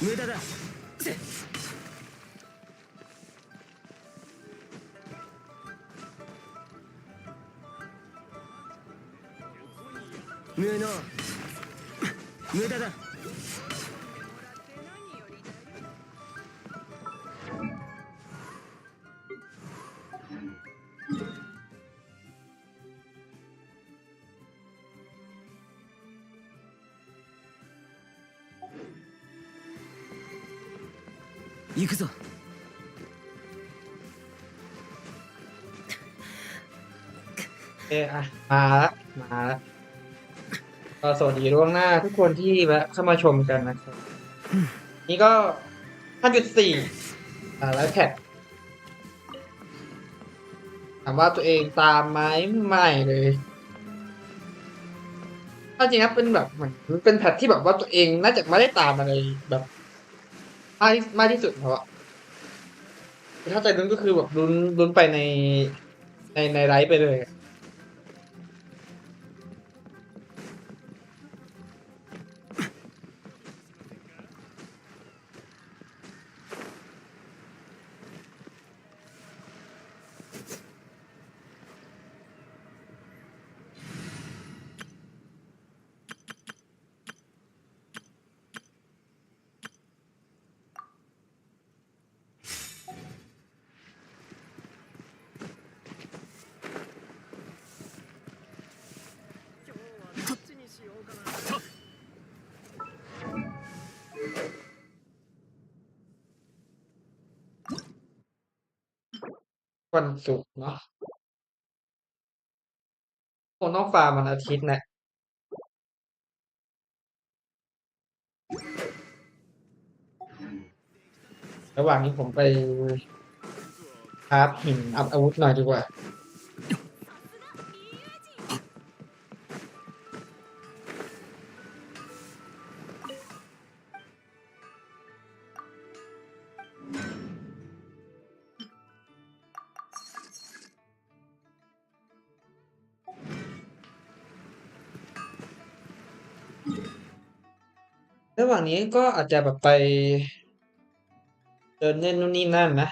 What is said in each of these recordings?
無駄だ。無能。無駄だ。行くぞ。อ่ะมาละก็สวัสดีล่วงหน้าทุกคนที่แวะเข้ามาชมกันนะครับนี่ก็ 5.4 ไลฟ์แพดถามว่าตัวเองตามไหมไม่เลยถ้าจริงนะเป็นแบบเหมือนเป็นแพทที่แบบว่าตัวเองน่าจะไม่ได้ตามอะไรแบบมากที่สุดเพราะถ้าใจลุ้นก็คือแบบลุ้นไปในไลฟ์ไปเลย วันศุกร์เนาะคงต้องฟาร์มวันอาทิตย์นะระหว่างนี้ผมไปคราฟหินอัพอาวุธหน่อยดีกว่าระหว่างนี้ก็อาจจะแบบไปเดินเล่นนู่นนี่นั่นนะ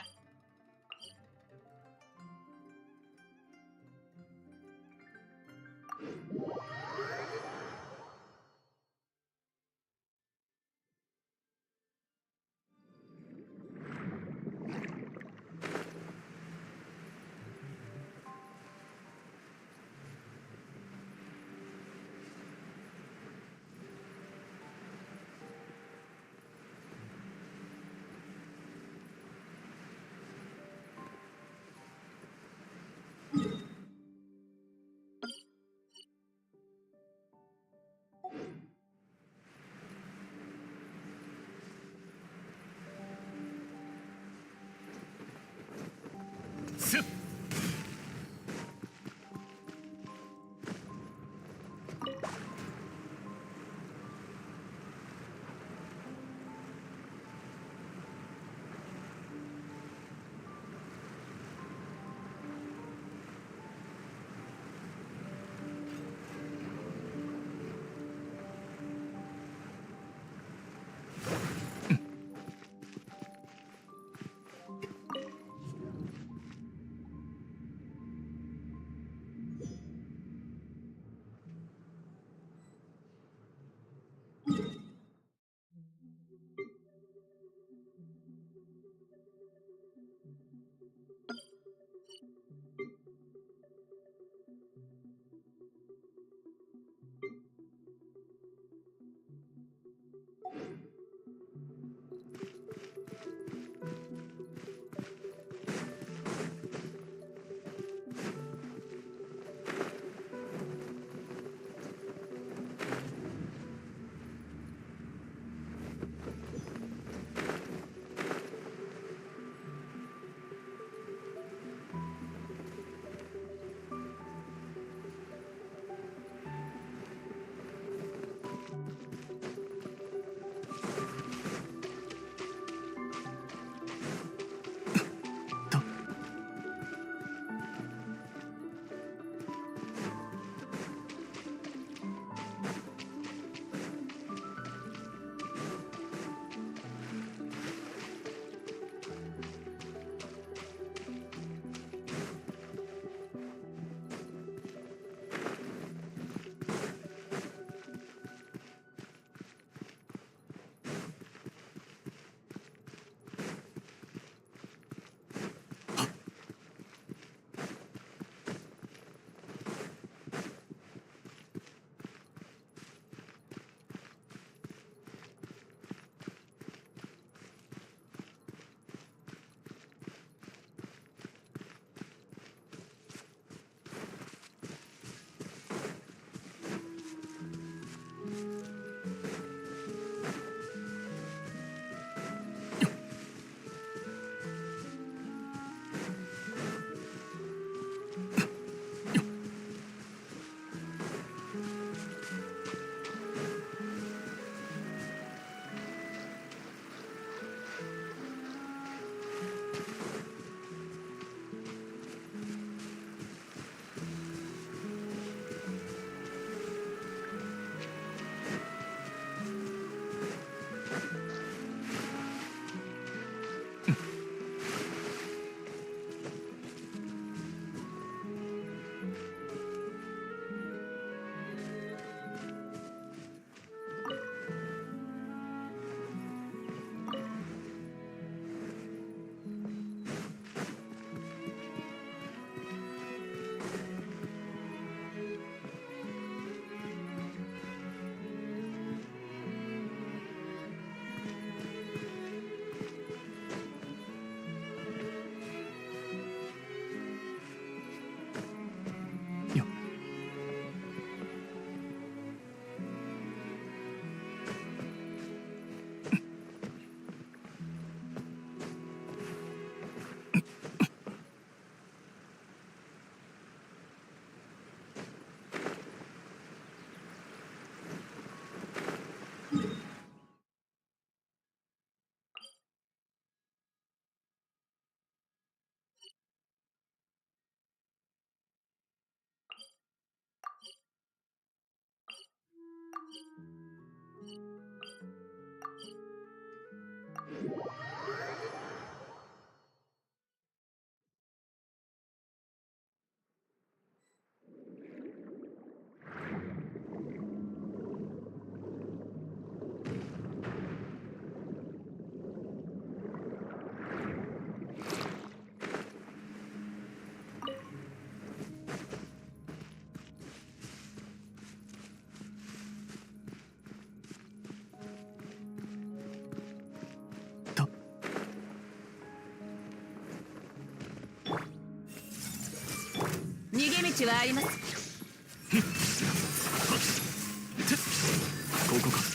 ちはあります。ここか。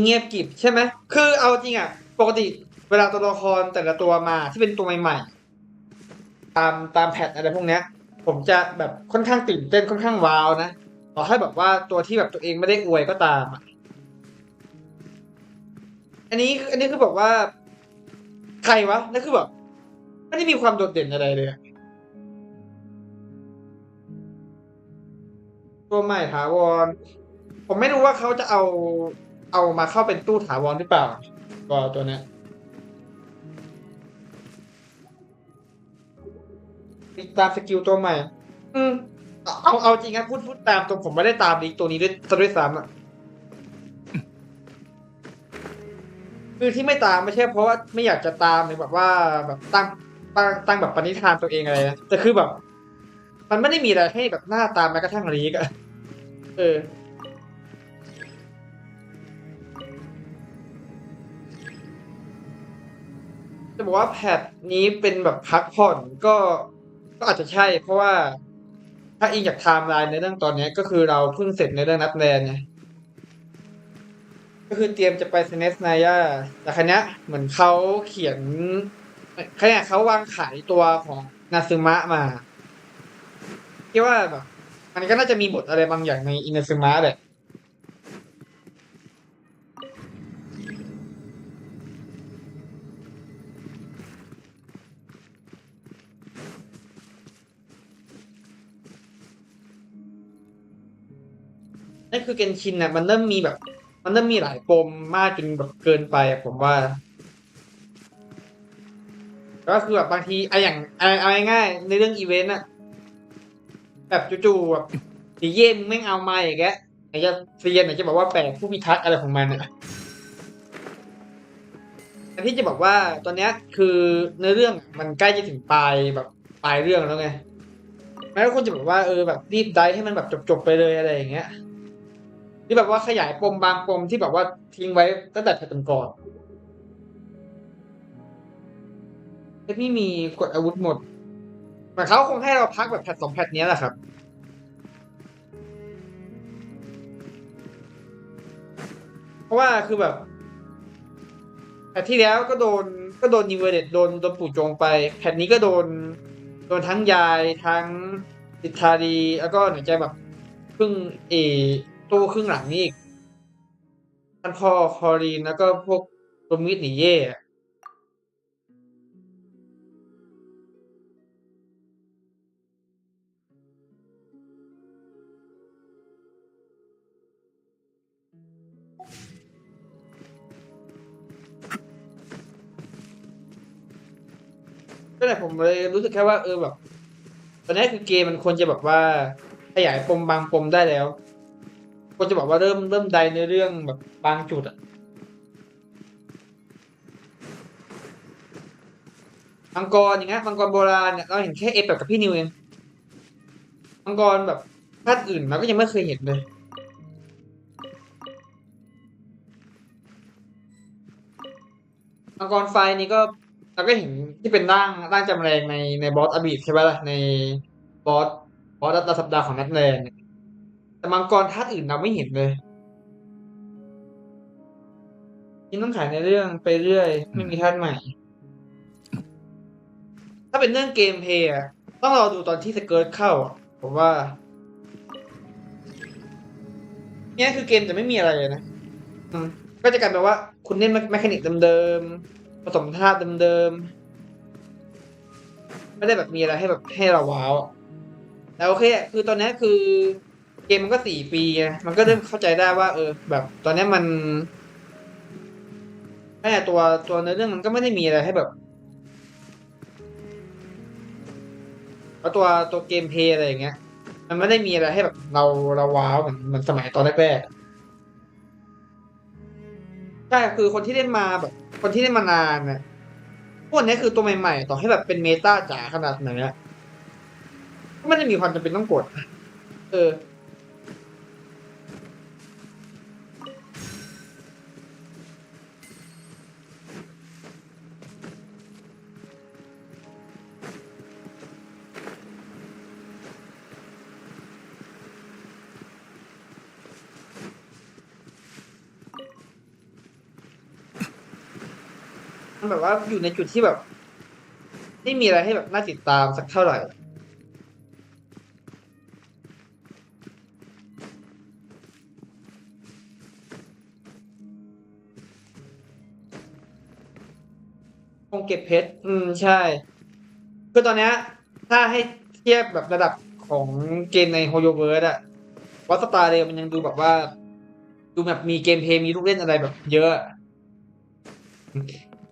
เงียบกริบใช่ไหมคือเอาจริงอ่ะปกติเวลาตัวละครแต่ละตัวมาที่เป็นตัวใหม่ๆตามแพทอะไรพวกเนี้ยผมจะแบบค่อนข้างตื่นเต้นค่อนข้างว้าวนะต่อให้แบบว่าตัวที่แบบตัวเองไม่ได้อวยก็ตามอะอันนี้คือแบบว่าใครวะนั่นคือแบบไม่ได้มีความโดดเด่นอะไรเลยอะตัวใหม่ถาวรผมไม่รู้ว่าเขาจะเอามาเข้าเป็นตู้ถาวรหรือเปล่าตัวเนี้ยตามสกิลตัวใหม่อืมเอาจริงนะพูดตามตัวผมไม่ได้ตามลีกตัวนี้ด้วยซ้ำอ่ะคือที่ไม่ตามไม่ใช่เพราะว่าไม่อยากจะตามหรือแบบว่าแบบตั้งแบบปณิธานตัวเองอะไรนะแต่คือแบบมันไม่ได้มีอะไรให้แบบหน้าตามแม้กระทั่งลีกอะเออจะบอกว่าแพทนี้เป็นแบบพักผ่อนก็อาจจะใช่เพราะว่าถ้าอิงจากไทม์ไลน์ในเรื่องตอนนี้ก็คือเราเพิ่งเสร็จในเรื่องนัดแลนไงก็คือเตรียมจะไปเซเนสนายาแต่ครั้นี้ยเหมือนเขาเขียนขณะเขาวางขายตัวของนาซึมะมาคิดว่าแบบมันก็น่าจะมีบทอะไรบางอย่างในอินาซึมะแหละนั่นคือเกนชินน่ะมันเริ่มมีหลายปมมากจนแบบเกินไปอะผมว่าก็คือแบบบางทีไออย่างเอาง่ายๆในเรื่องอีเวนต์อะแบบจู่ๆแบบดีเย่มึงไม่เอามาอย่างเงี้ยไหนจะเซียนไหนจะบอกว่าแปลกผู้พิทักษ์อะไรของมันอะแต่ที่จะบอกว่าตอนเนี้ยคือเนื้อเรื่องมันใกล้จะถึงปลายเรื่องแล้วไงแม้ว่าคนจะบอกว่าแบบรีบไดฟ์ให้มันแบบจบไปเลยอะไรอย่างเงี้ยที่แบบว่าขยายปมบางปมที่แบบว่าทิ้งไว้ตั้งแต่แพทก่อนแต่พี่มีกดอาวุธหมดแต่เขาคงให้เราพักแบบแพท2 แพทเนี้ยแหละครับเพราะว่าคือแบบแพทที่แล้วก็โดนนิเวเดตโดนปู่โจงไปแพทนี้ก็โดนทั้งยายทั้งสิทธาดีแล้วก็ไหนจะแบบครึ่งเอตู้ครึ่งหลังนี่อีกท่านพ่อคอรีนแล้วก็พวกโรมิดหนีเย่อะก็เลยผมเลยรู้สึกแค่ว่าแบบตอนนี้คือเกมมันควรจะแบบว่าขยายปมบางปมได้แล้วควรจะบอกว่าเริ่มใดในเรื่องแบบบางจุดอะมังกรอย่างเงี้ยมังกรโบราณเนี่ยเราเห็นแค่เอฟแบบกับพี่นิวเองมังกรแบบชาติอื่นเราก็ยังไม่เคยเห็นเลยมังกรไฟนี่ก็เราก็เห็นที่เป็นร่างจำแรงในบอสอบีดใช่ไหมล่ะในบอสบอสรัตสัปดาห์ของนัดแลนด์เนี่ยแต่ แต่มังกรธาตุอื่นเราไม่เห็นเลยนี่ต้องขายในเรื่องไปเรื่อยไม่มีธาตุใหม่ ถ้าเป็นเรื่องเกมเพลย์อะต้องรอดูตอนที่สเกิร์ตเข้าอะผมว่าเนี่ยคือเกมจะไม่มีอะไรเลยนะก็จะกลายเป็นว่าคุณเล่นแมคานิกเดิมๆผสมธาตุเดิมๆไม่ได้แบบมีอะไรให้แบบให้เราว้าวอะแต่โอเคอะคือตอนนี้คือเกมมันก็4 ปีไงมันก็เริ่มเข้าใจได้ว่าแบบตอนนี้มันแค่ตัวในเรื่องมันก็ไม่ได้มีอะไรให้แบบเอาตัวเกมเพลย์อะไรอย่างเงี้ยมันไม่ได้มีอะไรให้แบบเราว้าวเหมือนสมัยตอนแรกๆใช่คือคนที่เล่นมาแบบคนที่เล่นมานานน่ะพวกนี้คือตัวใหม่ๆต่อให้แบบเป็นเมตาจ๋าขนาดไหนอะก็ไม่ได้มีความจำเป็นต้องกดเออมันแบบว่าอยู่ในจุดที่แบบไม่มีอะไรให้แบบน่าติดตามสักเท่าไหร่คงเก็บเพชรใช่คือตอนเนี้ยถ้าให้เทียบแบบระดับของเกมในโฮโยเวิร์ดอะวัตสตาร์เรมันยังดูแบบว่าดูแบบมีเกมเพลย์มีลูกเล่นอะไรแบบเยอะ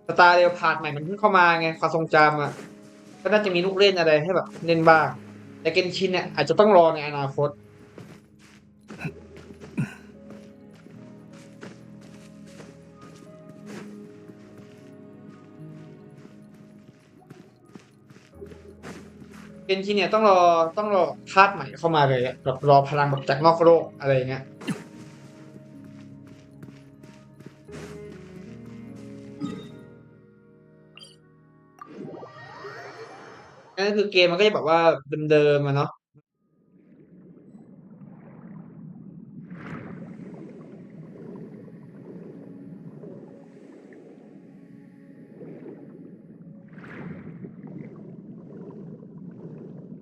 สตาร์เรผ่านใหม่มันเพิ่งเข้ามาไงความทรงจำอะก็น่าจะมีลูกเล่นอะไรให้แบบเล่นบ้างแต่เกนชินเนี่ยอาจจะต้องรอในอนาคต เอนจิเนียร์ต้องรอธาตุใหม่เข้ามาเลยอะแบบรอพลังแบบจากนอกโลกอะไรอย่างเงี้ยนั่นก็คือเกมมันก็จะแบบว่าเดิมๆอะเนาะ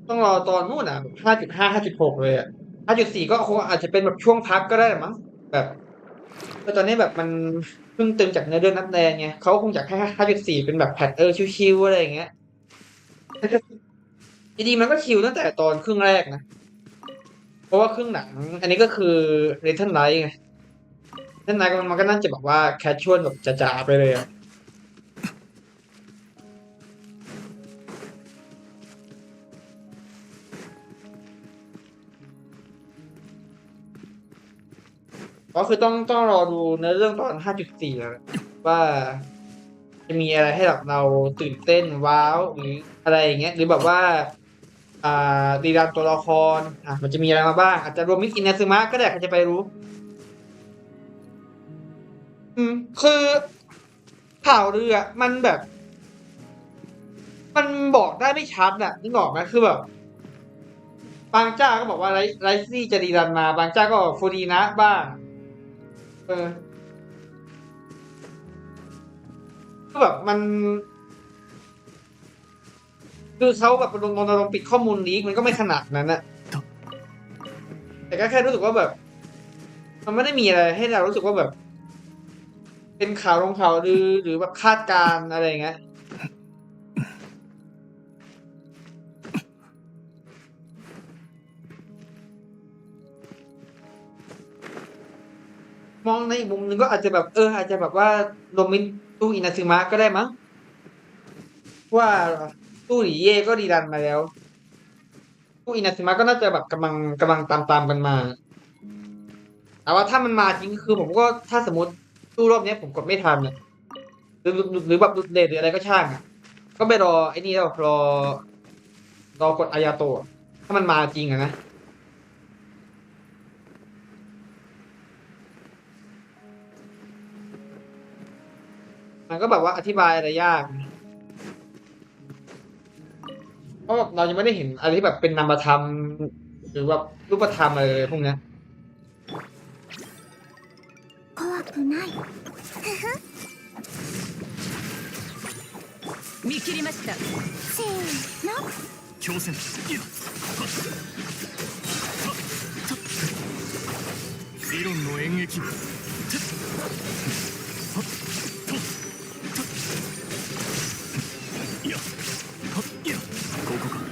ต้องรอตอนนู่นอ่ะแบบ5.5 5.6เลยอ่ะ5.4ก็คงอาจจะเป็นแบบช่วงพักก็ได้มั้งแบบตอนนี้แบบมันเพิ่งตึงจากเนื้อเรื่องนักแสดงไงเขาคงอยากให้5.4เป็นแบบแพทชิวๆอะไรอย่างเงี้ยจริงๆมันก็ชิวตั้งแต่ตอนครึ่งแรกนะเพราะว่าครึ่งหนังอันนี้ก็คือเรทันไลท์ไงเรทันไลท์มันก็น่าจะแบบว่าแคชชวลแบบจ๋าๆไปเลยอะ ก็คือต้องรอดูในเรื่องตอน5.4ว่าจะมีอะไรให้แบบเราตื่นเต้นว้าวหรืออะไรอย่างเงี้ยหรือแบบว่าอ่รีรันตัวละครมันจะมีอะไรมาบ้างอาจจะรวมมิตรอินาซึมะก็ได้ใครจะไปรู้คือข่าวลือมันแบบมันบอกได้ไม่ชัดนึกออกไหมคือแบบบางเจ้าก็บอกว่าไรซี่จะรีรันมาบางเจ้าก็ฟูดีนะบ้างเออก็แบบมัน คือเขาแบบรณรงค์ปิดข้อมูลลีกมันก็ไม่ขนาดนั้นอะแต่ก็แค่รู้สึกว่าแบบมันไม่ได้มีอะไรให้เรารู้สึกว่าแบบเป็นข่าวหรือแบบคาดการณ์อะไรอย่างเงี้ยมองในอีกมุมหนึงก็อาจจะแบบอาจจะแบบว่าโรมินตู้อินาซึมะก็ได้มั้งว่าตู้หลีเย่ก็ดีรันมาแล้วตู้อินาซึมะก็น่าจะแบบกำลังตามกันมาแต่ว่าถ้ามันมาจริงคือผมก็ถ้าสมมติตู้รอบเนี้ยผมกดไม่ทันเนี่ยหรือแบบหลุดเดทหรืออะไรก็ช่างก็ไปรอไอ้นี่แล้วรอกดอายาโตะถ้ามันมาจริงนะมันก็แบบว่าอธิบายอะไรยากเพราะแบบเรายังไม่ได้เห็นอะไรที่แบบเป็นนามธรรมหรือแบบรูปธรรมอะไรเลยพวกเนี้ยくない見切りました。せーの挑戦理論の演劇いやここか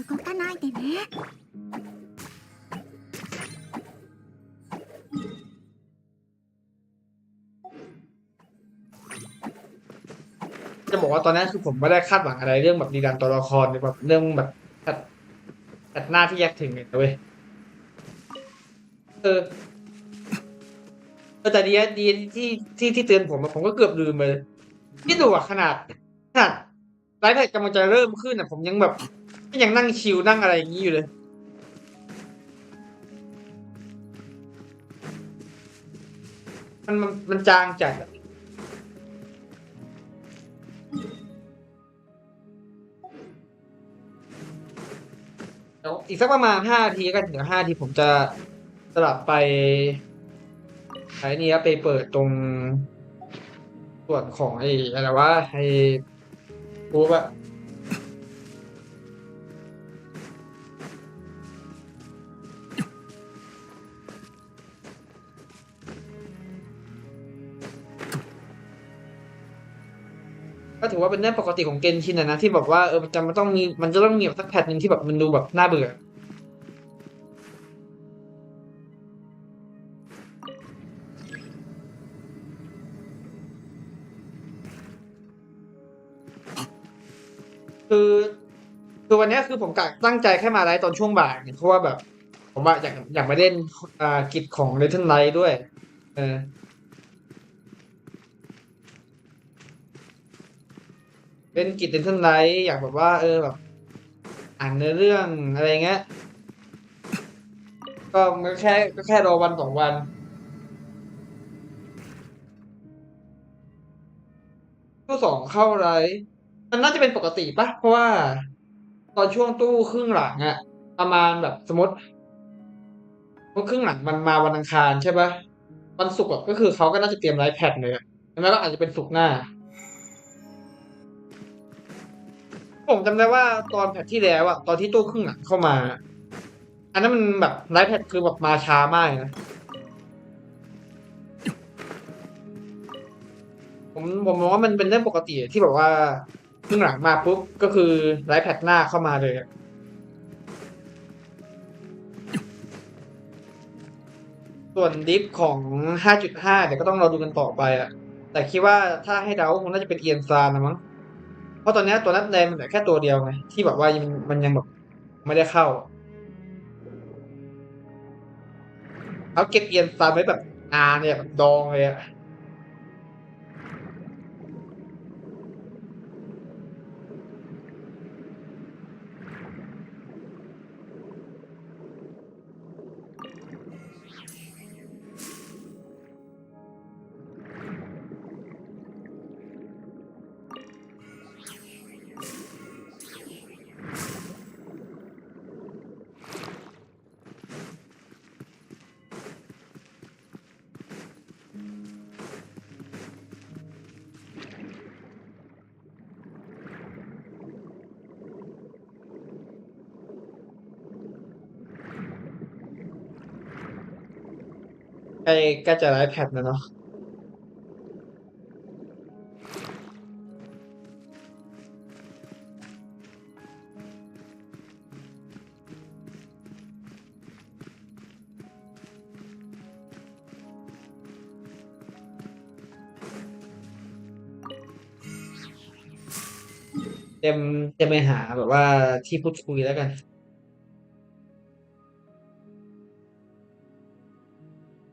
動かないでね จะบอกว่าตอนนี้คือผมไม่ได้คาดหวังอะไรเรื่องแบบดีดันตัวละครหรือแบบเรื่องแบบตัดหน้าที่อยากถึงเนี่ยเว้ยเออแต่ดีที่เตือนผมก็เกือบลืมไปเลยนี่ดูอะขนาดไลฟ์แพดกำลังจะเริ่มขึ้นอะผมยังแบบยังนั่งชิลนั่งอะไรอย่างนี้อยู่เลยมันจางจัดอะเดี๋ยวอีกสักประมาณ5 นาทีกันเดี๋ยว5 นาทีผมจะสลับไปไอ้นี่ไปเปิดตรงส่วนของไอ้อะไรวะไอ้กูปะก็ถือว่าเป็นเรื่องปกติของเกนชินนะที่แบบว่ามันจะต้องมีแบบสักแพทหนึ่งที่แบบมันดูแบบน่าเบื่อคือคือวันนี้คือผมกะตั้งใจแค่มาไลฟ์ตอนช่วงบ่ายเนี่ยเพราะว่าแบบผมว่าอยากมาเล่นกิจของ Little Light ด้วยเออเล่นกิจ Little Light อยากแบบว่าแบบอ่านเนื้อเรื่องอะไรเงี้ยก็แค่รอ1-2 วันตู้ 2เข้าไลฟ์มันน่าจะเป็นปกติปะเพราะว่าตอนช่วงตู้ครึ่งหลังอะประมาณแบบสมมติครึ่งหลังมันมาวันอังคารใช่ปะวันศุกร์อะก็คือเขาก็น่าจะเตรียมไลฟ์แพดเลยอะแล้วก็อาจจะเป็นศุกร์หน้า ผมจำได้ว่าตอนแพทที่แล้วอะตอนที่ตู้ครึ่งหลังเข้ามาอันนั้นมันแบบไลฟ์แพดคือแบบมาช้ามากนะผมมองว่ามันเป็นเรื่องปกติที่แบบว่าครึ่งหลังมาปุ๊บก็คือไลฟ์แพดหน้าเข้ามาเลยอะส่วนดิฟของ5.5เดี๋ยวก็ต้องรอดูกันต่อไปอะแต่คิดว่าถ้าให้เดาคงน่าจะเป็นเอียนซานนะมั้งเพราะตอนนี้ตัวนัดแดงมันเหลือแค่ตัวเดียวไงที่แบบว่ามันยังแบบไม่ได้เข้าเขาเก็บเอียนซานไว้แบบนานเนี่ยแบบดองเลยอะ ใกล้จะไลฟ์แพดแล้วเนาะเต็มเต็มไปหาแบบว่าที่พูดคุยแล้วกัน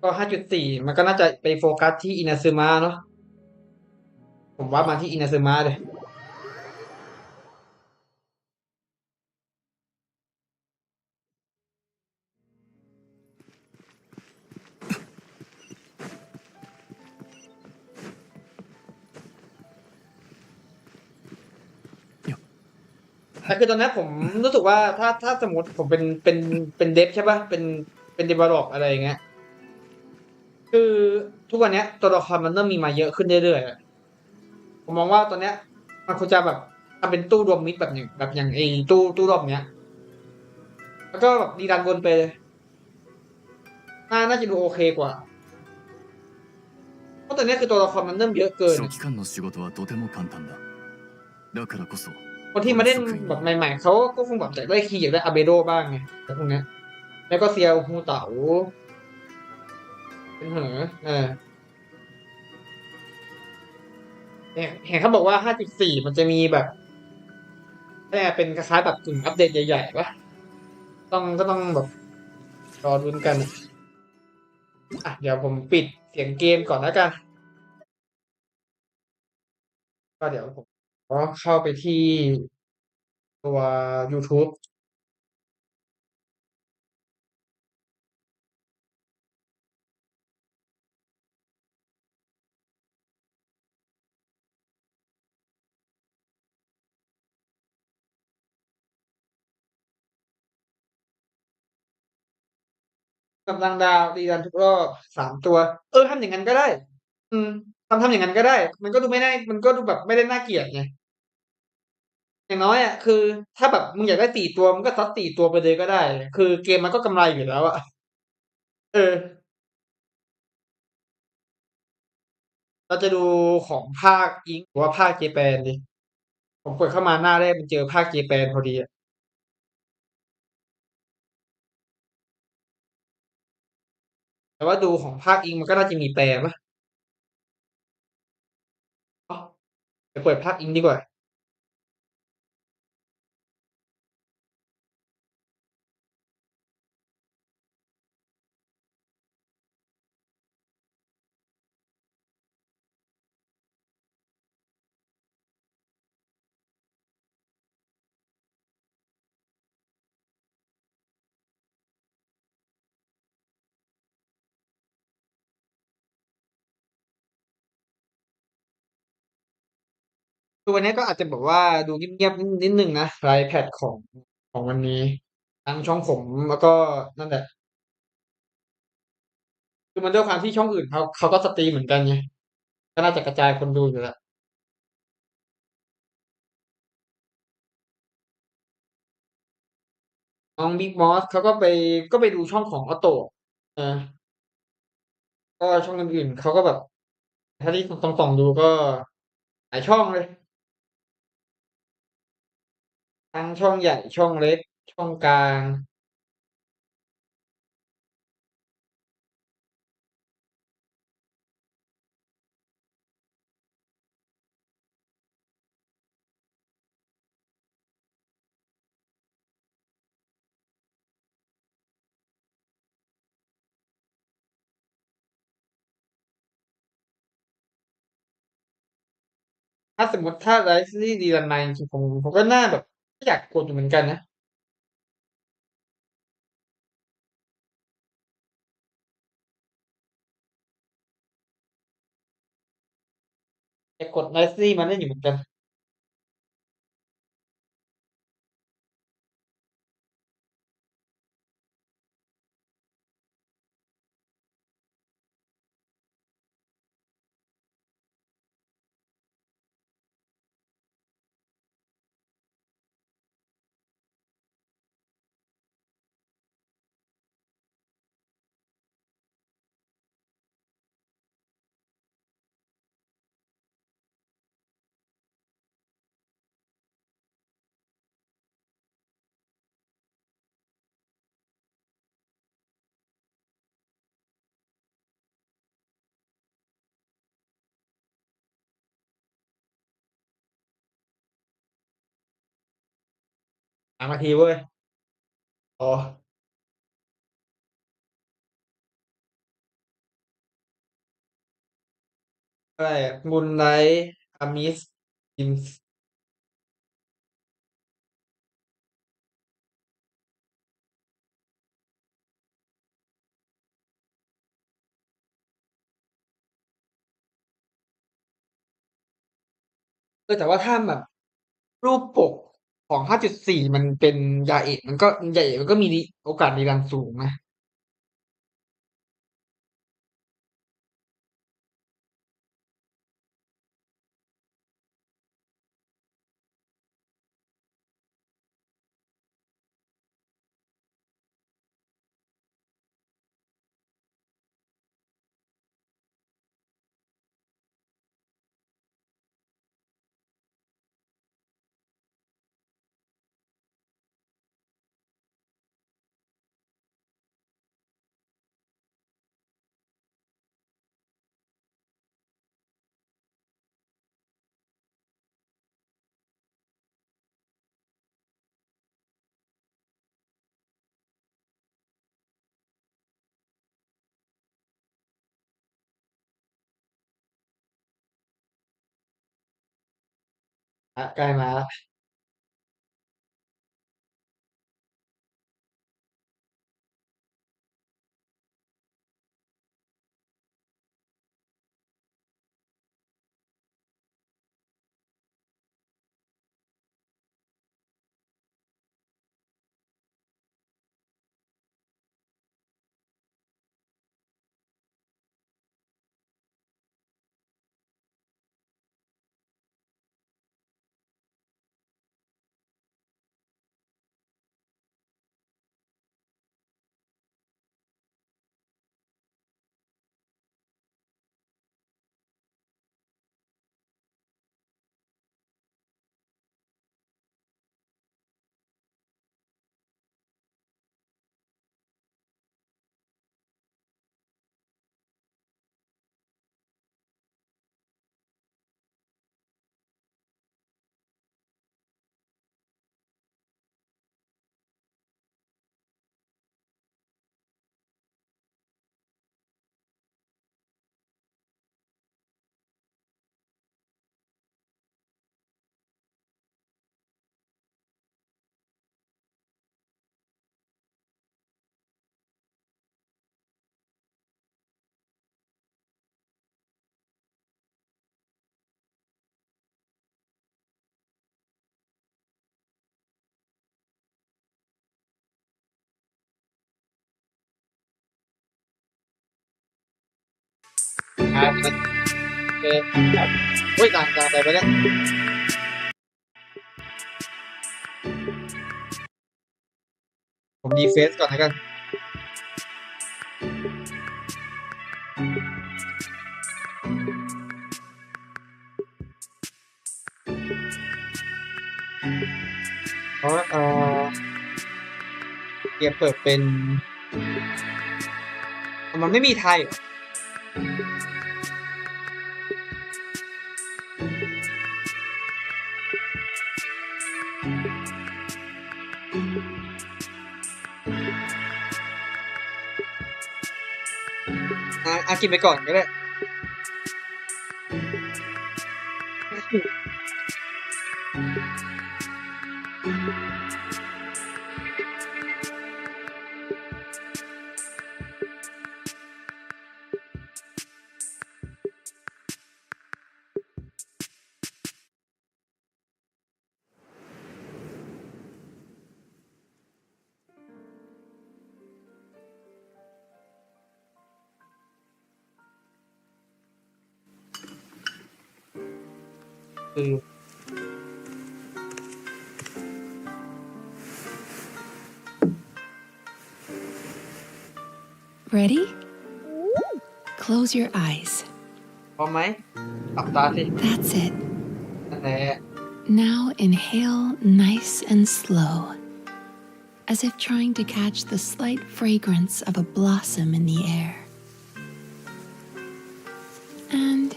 ก็5.4มันก็น่าจะไปโฟกัสที่อินาซึมะเนาะผมว่ามาที่อินาซึมะเลยแต่คือตอนนี้ผมรู้สึกว่าถ้าสมมติผมเป็นเดฟใช่ป่ะเป็น develop อะไรอย่างเงี้ยคือทุกวันเนี้ยตัวละครมันเริ่มมีมาเยอะขึ้นเรื่อยๆอะผมมองว่าตอนเนี้ยมันควรจะแบบทำเป็นตู้รวมมิตรแบบอย่างไอ้ตู้รอบเนี้ยแล้วก็แบบดีรันวนไปเลยน่าจะดูโอเคกว่าเพราะตอนเนี้ยคือตัวละครมันเริ่มเยอะเกิน書記官の仕事はとても簡単だだからこそคนที่このมาเล่น職員แบบはใหม่ๆเขาก็คงแบบอยากได้คีย์อยากได้อาเบโดบ้างไงแต่พวกเนี้ยแล้วก็เซียวฮูเต๋าเป็นเหอเห็นเขาบอกว่า5.4มันจะมีแบบเป็นคล้ายๆแบบกึ่งอัปเดตใหญ่ๆปะก็ต้องแบบรอรุ้นกันอ่ะเดี๋ยวผมปิดเสียงเกมก่อนแล้วกันก็เดี๋ยวผมก็เข้าไปที่ตัว YouTube กำลังดาวตีดันทุกรอบ3 ตัวทำอย่างนั้นก็ได้อืมทำอย่างนั้นก็ได้มันก็ดูไม่ได้มันก็ดูแบบไม่ได้น่าเกลียดไงอย่างน้อยอ่ะคือถ้าแบบมึงอยากได้4 ตัวมึงก็ซัด4 ตัวไปเลยก็ได้คือเกมมันก็กำไรอยู่แล้วอ่ะเออเราจะดูของภาคอิงหรือว่าภาคเจแปนดิผมกดเข้ามาหน้าแรกมันเจอภาคเจแปนพอดีอะแต่ว่าดูของภาคอิงมันก็น่าจะมีแปลปะอ๋อไปเปิดภาคอิงดีกว่าคือวันนี้ก็อาจจะแบบว่าดูเงียบๆนิดนึงนะไลฟ์แพดของวันนี้ทั้งช่องผมแล้วก็นั่นแหละ คือมันด้วยความที่ช่องอื่นเขาก็สตรีมเหมือนกันไงก็น่าจะกระจายคนดูอยู่แล้วน้องบิ๊กมอสเขาก็ไปดูช่องของออโต้เออก็ช่องอื่นๆเขาก็แบบถ้าที่ส่องดูก็หลายช่องเลยทั้งช่องใหญ่ช่องเล็กช่องกลางถ้าสมมติถ้าไลฟ์ซีรีส์ดีรันมาจริงๆผมก็น่าแบบอยากกดอยู่เหมือนกันนะอยากกดไลฟ์ซีรีส์มาเล่นอยู่เหมือนกัน3 นาทีเว้ยอ๋อ อะไรมูนไลท์อามิสอินแต่ว่าถ้าแบบรูปปกของ 5.4 มันเป็นยาเอกมันก็มีโอกาสในการสูงนะใกล้มาแล้วครับเออครับโอ้ยต่างอะไรไปเนี่ยผมดีเฟซก่อนแล้วกันเพราะเกียร์เปิดเป็นมันไม่มีไทยเหรอกินไปก่อนก็ได้คือ Ready? Close your eyes. พร้อมไหมหลับตาสิ That's it. นั่นแหละ Now inhale nice and slow, as if trying to catch the slight fragrance of a blossom in the air. And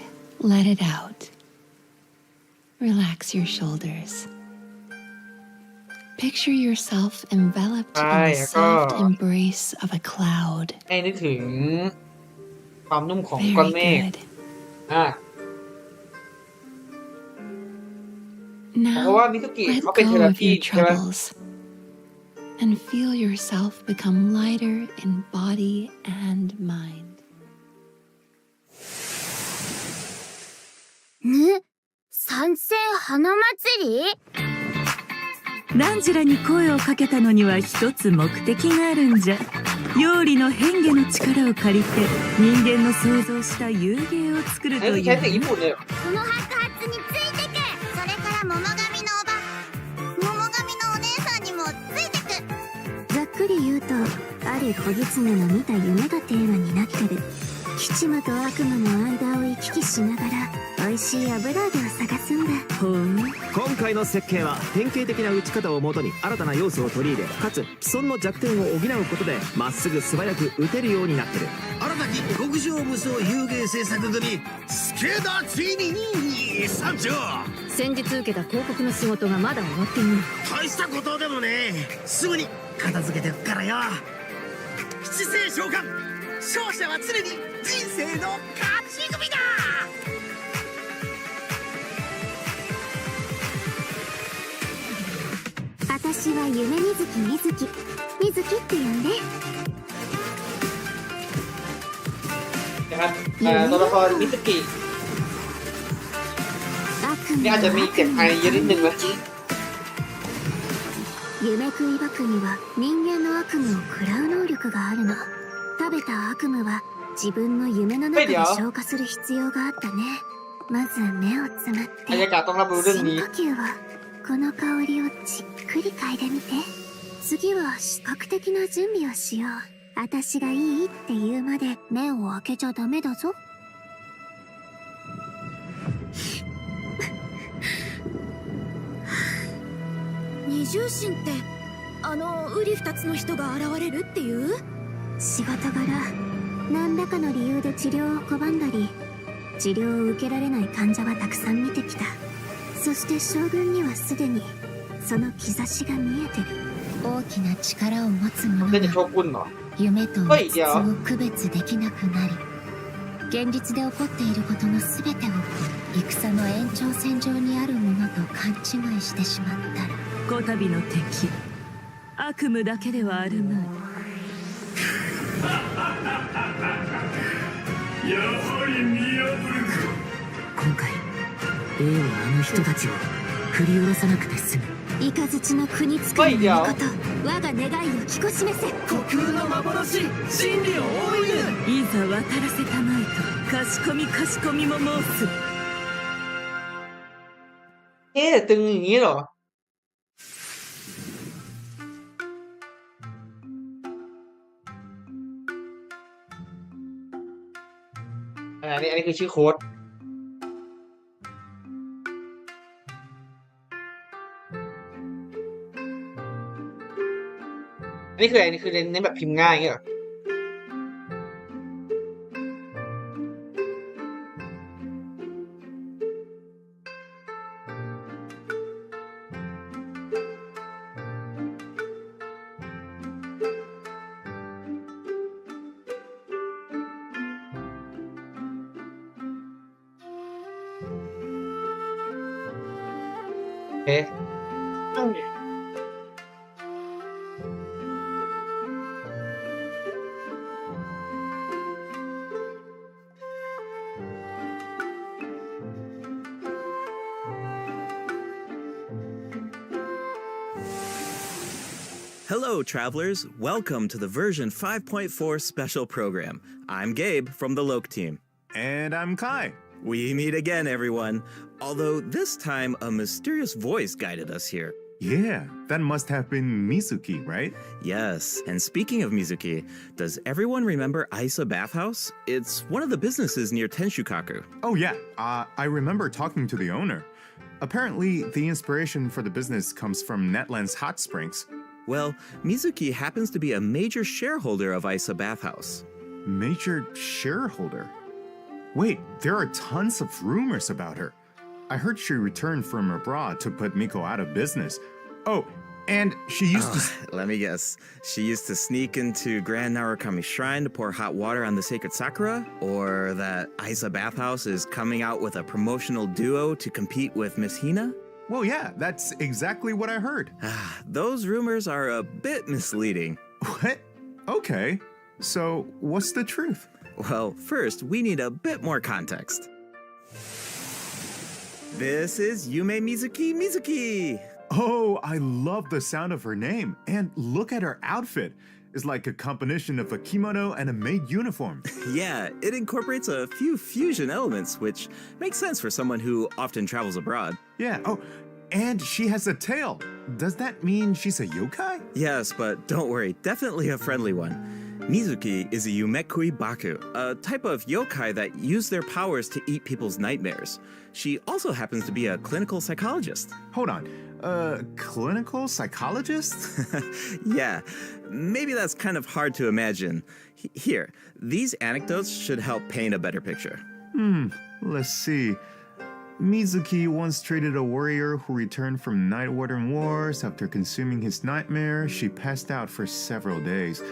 let it out. Relax your shoulders. Picture yourself enveloped in the soft embrace of a cloud. ให้นึกถึงความนุ่มของก้อน Very เมฆ good. เพราะว่า Now มิซุกิ let เขาเป็นเท go อรา of พี your ใช่ไหม troubles and feel yourself become lighter in body and mind. ぬ参戦花祭りランジュラに声をかけたのには一つ目的があるんじゃ。妖理の変化の力を借りて人間の想像した遊芸を作る อัน と นี้ い คือ う ใช้เสียงญี่ปุ่นเลยเหรอ この白髪についてくそれから桃神のおば桃神のお姉さんにもついてくざっくり言うとある子狐の見た夢がテーマになってる吉魔と悪魔の間を行き来しながら美味しい油揚げを探すんだほう。今回の設計は典型的な打ち方をもとに新たな要素を取り入れかつ既存の弱点を補うことでまっすぐ素早く打てるようになってる。新たき極上無双遊芸制作組スケダついに参上。先日受けた広告の仕事がまだ終わっていない。大したことでもねすぐに片付けてくからよ。七星召喚勝者は常に人生の勝ち組だ。私は夢みずきみずきみずきって呼んで นะครับตัวละครมิซุกิ 悪 นี่อาจจะ 夢 มี の เสียงไอเยอะนิดนึงนะ 夢食いバクには人間の悪夢を食らう能力があるの食べた悪夢は自分の夢の中で消化する必要があったねまず目をつむっ บรรยา て กาศต้องรับรู้เรื่อง 深 นี้ 呼吸をこの香りをじっくり嗅いでみて次は視覚的な準備をしよう私がいいって言うまで目を開けちゃダメだぞ二重心ってあの瓜二つの人が現れるっていう仕事柄何らかの理由で治療を拒んだり治療を受けられない患者はたくさん見てきたそして将軍にはすでにその兆しが見えてる大きな力を持つ者 เล่นจะโช が กุนเหรอ 夢とはい現実を区別できなくなり現実で起こっていることの全てを戦の延長線上にあるものと勘違いしてしまったらこたびの敵悪夢だけではあるまい。今回 A はあの人たちを振り下ろさなくて済む。雷の国作りの御事我が願いを聞こしめせ虚空の幻真理を追いぬ。いざ渡らせたまいとかしこみかしこみも申す。 เอ๊ะตึงอย่างนี้เหรออันนี้คือชื่อโค้ดอันนี้คืออะไรนี่คือเน้นแบบพิมพ์ง่ายอย่างเงี้ยเหรอโอเค Hello, travelers. Welcome to the version 5.4 special program. I'm Gabe from the Loke team. And I'm Kai. We meet again, everyone. Although this time, a mysterious voice guided us here. Yeah, that must have been Mizuki, right? Yes, and speaking of Mizuki, does everyone remember Isa Bathhouse? It's one of the businesses near Tenshukaku. Oh, yeah. I remember talking to the owner. Apparently, the inspiration for the business comes from Netland's hot springs. Well, Mizuki happens to be a major shareholder of Isa Bathhouse. Major shareholder? Wait, there are tons of rumors about her. I heard she returned from abroad to put Miko out of business. Oh, and she used to... Let me guess. She used to sneak into Grand Narukami Shrine to pour hot water on the sacred sakura? Or that Isa Bathhouse is coming out with a promotional duo to compete with Miss Hina? Well, yeah, that's exactly what I heard. Those rumors are a bit misleading. What? Okay. So, what's the truth? Well, first, we need a bit more context. This is Yume Mizuki. Oh, I love the sound of her name. And look at her outfit. It's like a combination of a kimono and a maid uniform. Yeah, it incorporates a few fusion elements, which makes sense for someone who often travels abroad. Yeah. Oh, and she has a tail. Does that mean she's a yokai? Yes, but don't worry, definitely a friendly one. Mizuki is a Yumekui Baku, a type of yokai that use their powers to eat people's nightmares. She also happens to be a clinical psychologist. Hold on. Clinical psychologist? Yeah, maybe that's kind of hard to imagine. Here, these anecdotes should help paint a better picture. Let's see. Mizuki once treated a warrior who returned from Night Warden Wars. After consuming his nightmare, she passed out for several days.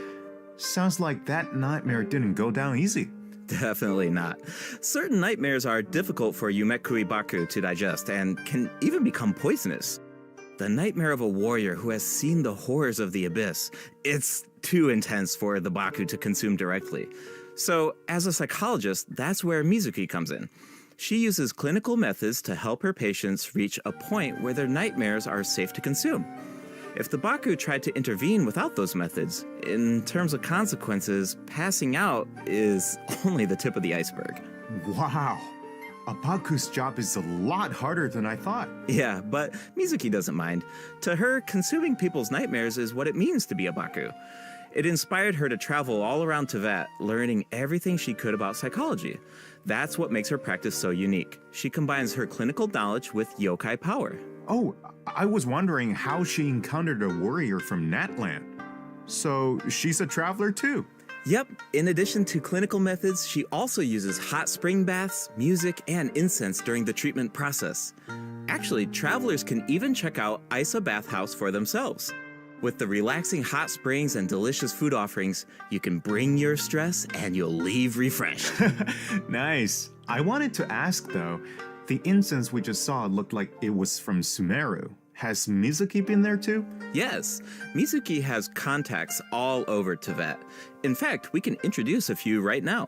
Sounds like that nightmare didn't go down easy. Definitely not. Certain nightmares are difficult for Yumekui Baku to digest and can even become poisonous. The nightmare of a warrior who has seen the horrors of the abyss, it's too intense for the Baku to consume directly. So, as a psychologist, that's where Mizuki comes in. She uses clinical methods to help her patients reach a point where their nightmares are safe to consume. If the Baku tried to intervene without those methods, in terms of consequences, passing out is only the tip of the iceberg. Wow. A Baku's job is a lot harder than I thought. Yeah, but Mizuki doesn't mind. To her, consuming people's nightmares is what it means to be a Baku. It inspired her to travel all around Teyvat, learning everything she could about psychology. That's what makes her practice so unique. She combines her clinical knowledge with yokai power. Oh, I was wondering how she encountered a warrior from Natland. So she's a traveler too. Yep, in addition to clinical methods, she also uses hot spring baths, music, and incense during the treatment process. Actually, travelers can even check out Isa Bathhouse for themselves. With the relaxing hot springs and delicious food offerings, you can bring your stress and you'll leave refreshed. Nice. I wanted to ask though, the incense we just saw looked like it was from Sumeru. Has Mizuki been there too? Yes, Mizuki has contacts all over Teyvat. In fact, we can introduce a few right now.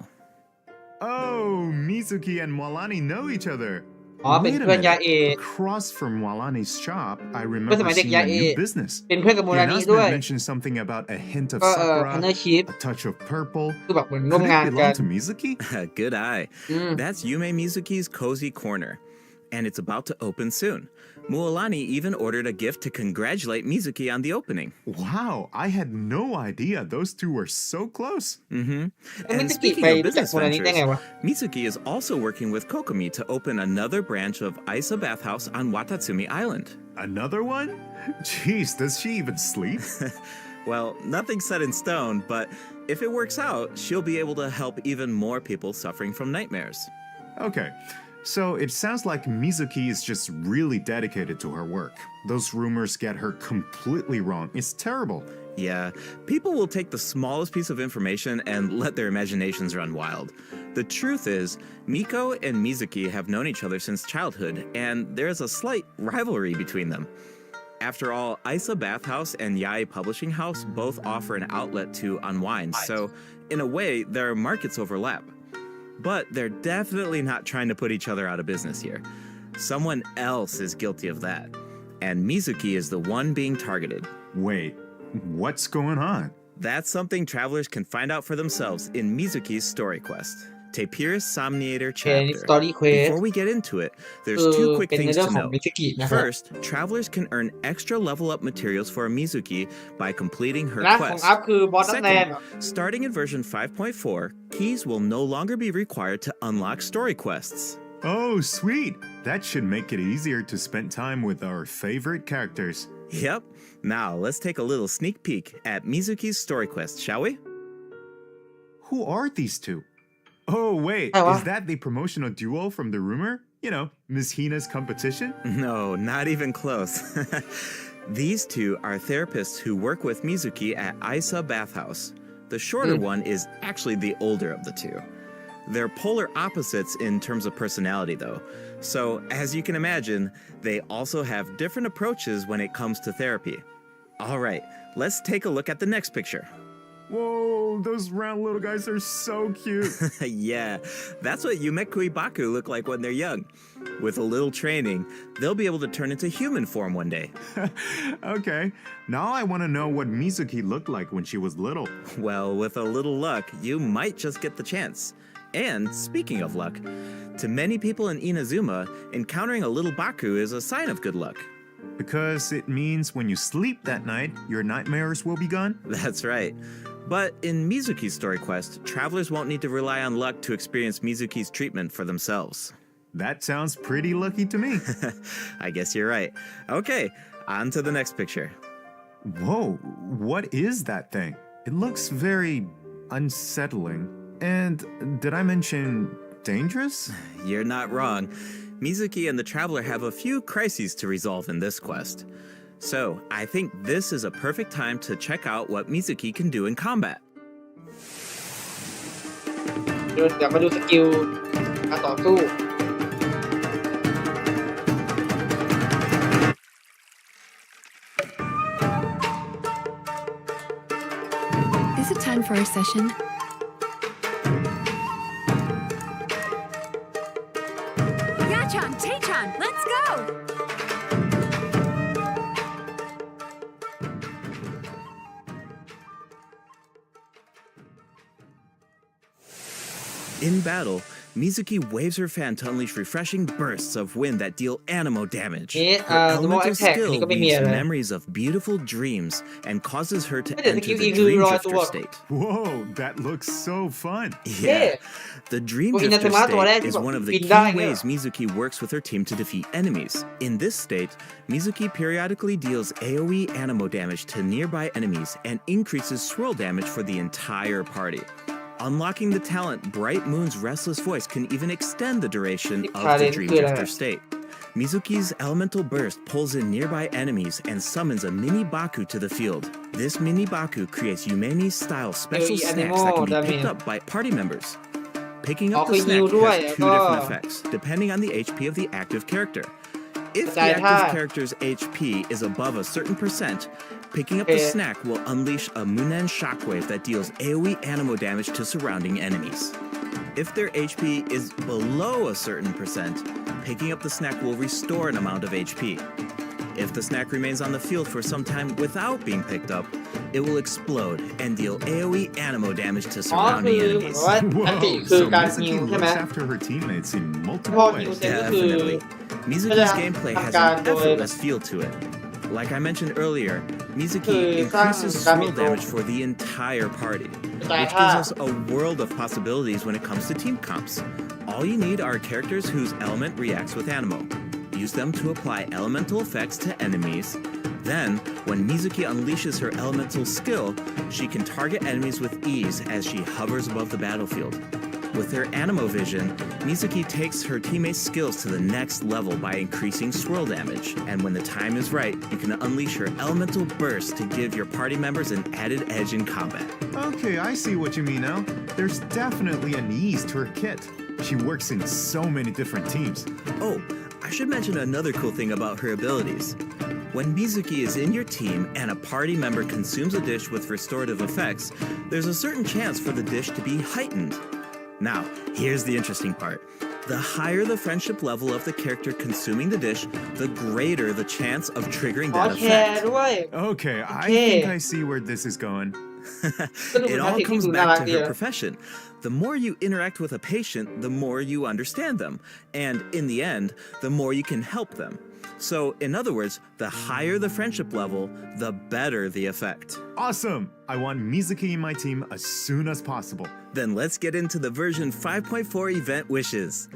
Oh, Mizuki and Walani know each other. อ๋อเป็น Wait a เพื่อนยาเอ minute. Across from Walani's shop, I เพื่อนสมั remember ยเด็ก seeing ยา a เอ new business. เป็นเพื่อนกับโม The รานิด้วย announcement mentioned something about a hint of ก็พา sakura, ร์เนอร์ชิพ a touch of purple. คือแบบเหมือนร่ว Could มงาน it กั belong น to Mizuki? Good eye. That's Yume Mizuki's Cozy Corner, and it's about to open soon. Mualani even ordered a gift to congratulate Mizuki on the opening. Wow, I had no idea those two were so close. Mm-hmm. แล้ว And มิซุกิ speaking ไป of รู้จัก business โมรานิได้ไง ventures, วะ Mizuki is also working with Kokomi to open another branch of Isa Bathhouse on Watatsumi Island. Another one? Jeez, does she even sleep? Well, nothing's set in stone, but if it works out, she'll be able to help even more people suffering from nightmares. Okay, so it sounds like Mizuki is just really dedicated to her work. Those rumors get her completely wrong. It's terrible. Yeah, people will take the smallest piece of information and let their imaginations run wild. The truth is, Miko and Mizuki have known each other since childhood, and there's a slight rivalry between them. After all, Isa Bathhouse and Yai Publishing House both offer an outlet to unwind, so in a way, their markets overlap. But they're definitely not trying to put each other out of business here. Someone else is guilty of that, and Mizuki is the one being targeted. Wait, what's going on? That's something travelers can find out for themselves in Mizuki's story quest. Tapir's Somniator โอเคนี่ chapter. Story Quest Before we get into it, คื there's อ two quick เป็นใน things เรื่อง to ของ know. มิซุกินะครับ First, travelers can earn extra level up materials for Mizuki by completing her ร่างของ quest. อัพคือบอสตันแลน Second, starting in version 5.4, keys will no longer be required to unlock story quests. Oh, sweet. That should make it easier to spend time with our favorite characters. Yep. Now, let's take a little sneak peek at Mizuki's story quest, shall we? Who are these two? Oh, wait, Hey, what? is that the promotional duo from the rumor? You know, Ms. Hina's competition? No, not even close. These two are therapists who work with Mizuki at Isa Bathhouse. The shorter one is actually the older of the two. They're polar opposites in terms of personality, though. So, as you can imagine, they also have different approaches when it comes to therapy. All right, let's take a look at the next picture. Whoa, those round little guys are so cute. Yeah, that's what Yumekui Baku look like when they're young. With a little training, they'll be able to turn into human form one day. Okay, now I want to know what Mizuki looked like when she was little. Well, with a little luck, you might just get the chance. And speaking of luck, to many people in Inazuma, encountering a little Baku is a sign of good luck. Because it means when you sleep that night, your nightmares will be gone? That's right. But in Mizuki's story quest, travelers won't need to rely on luck to experience Mizuki's treatment for themselves. That sounds pretty lucky to me. I guess you're right. Okay, on to the next picture. Whoa, what is that thing? It looks very unsettling. And did I mention dangerous? You're not wrong. Mizuki and the traveler have a few crises to resolve in this quest. So, I think this is a perfect time to check out what Mizuki can do in combat. เดี๋ยวมาดูสกิลการต่อสู้ Is it time for our session? Yachan, Taechan, let's go! In battle, Mizuki waves her fan to unleash refreshing bursts of wind that deal animo damage. Her elemental skill weaves memories of beautiful dreams and causes her to enter the Dream Drifter state. Whoa, that looks so fun. Yeah. The Dream Drifter state is one of the key ways Mizuki works with her team to defeat enemies. In this state, Mizuki periodically deals AoE animo damage to nearby enemies and increases swirl damage for the entire party. Unlocking the talent Bright Moon's Restless Voice can even extend the duration of the Dream Drifter state. Mizuki's Elemental Burst pulls in nearby enemies and summons a mini Baku to the field. This mini Baku creates Yumemi-style special snacks that can be picked up by party members. Picking up the snack has two different effects, depending on the HP of the active character. If the active character's HP is above a certain percent, picking up the snack will unleash a Munen shockwave that deals AoE animo damage to surrounding enemies. If their HP is below a certain percent, picking up the snack will restore an amount of HP. If the snack remains on the field for some time without being picked up, it will explode and deal AoE animo damage to surrounding enemies. Whoa, so Mizuki looks after her teammates in multiple ways. Definitely. Mizuki's gameplay has an effortless feel to it. Like I mentioned earlier, Mizuki increases swirl damage for the entire party, which gives us a world of possibilities when it comes to team comps. All you need are characters whose element reacts with animo. Use them to apply elemental effects to enemies. Then, when Mizuki unleashes her elemental skill, she can target enemies with ease as she hovers above the battlefield. With her animo vision, Mizuki takes her teammates' skills to the next level by increasing swirl damage. And when the time is right, you can unleash her elemental burst to give your party members an added edge in combat. Okay, I see what you mean now. There's definitely an ease to her kit. She works in so many different teams. Oh, I should mention another cool thing about her abilities. When Mizuki is in your team and a party member consumes a dish with restorative effects, there's a certain chance for the dish to be heightened. Now, here's the interesting part. The higher the friendship level of the character consuming the dish, the greater the chance of triggering that effect. Okay, I think I see where this is going. It all comes back to her profession. The more you interact with a patient, the more you understand them. And in the end, the more you can help them. So, in other words, the higher the friendship level, the better the effect. Awesome! I want Mizuki in my team as soon as possible. Then let's get into the version 5.4 event wishes.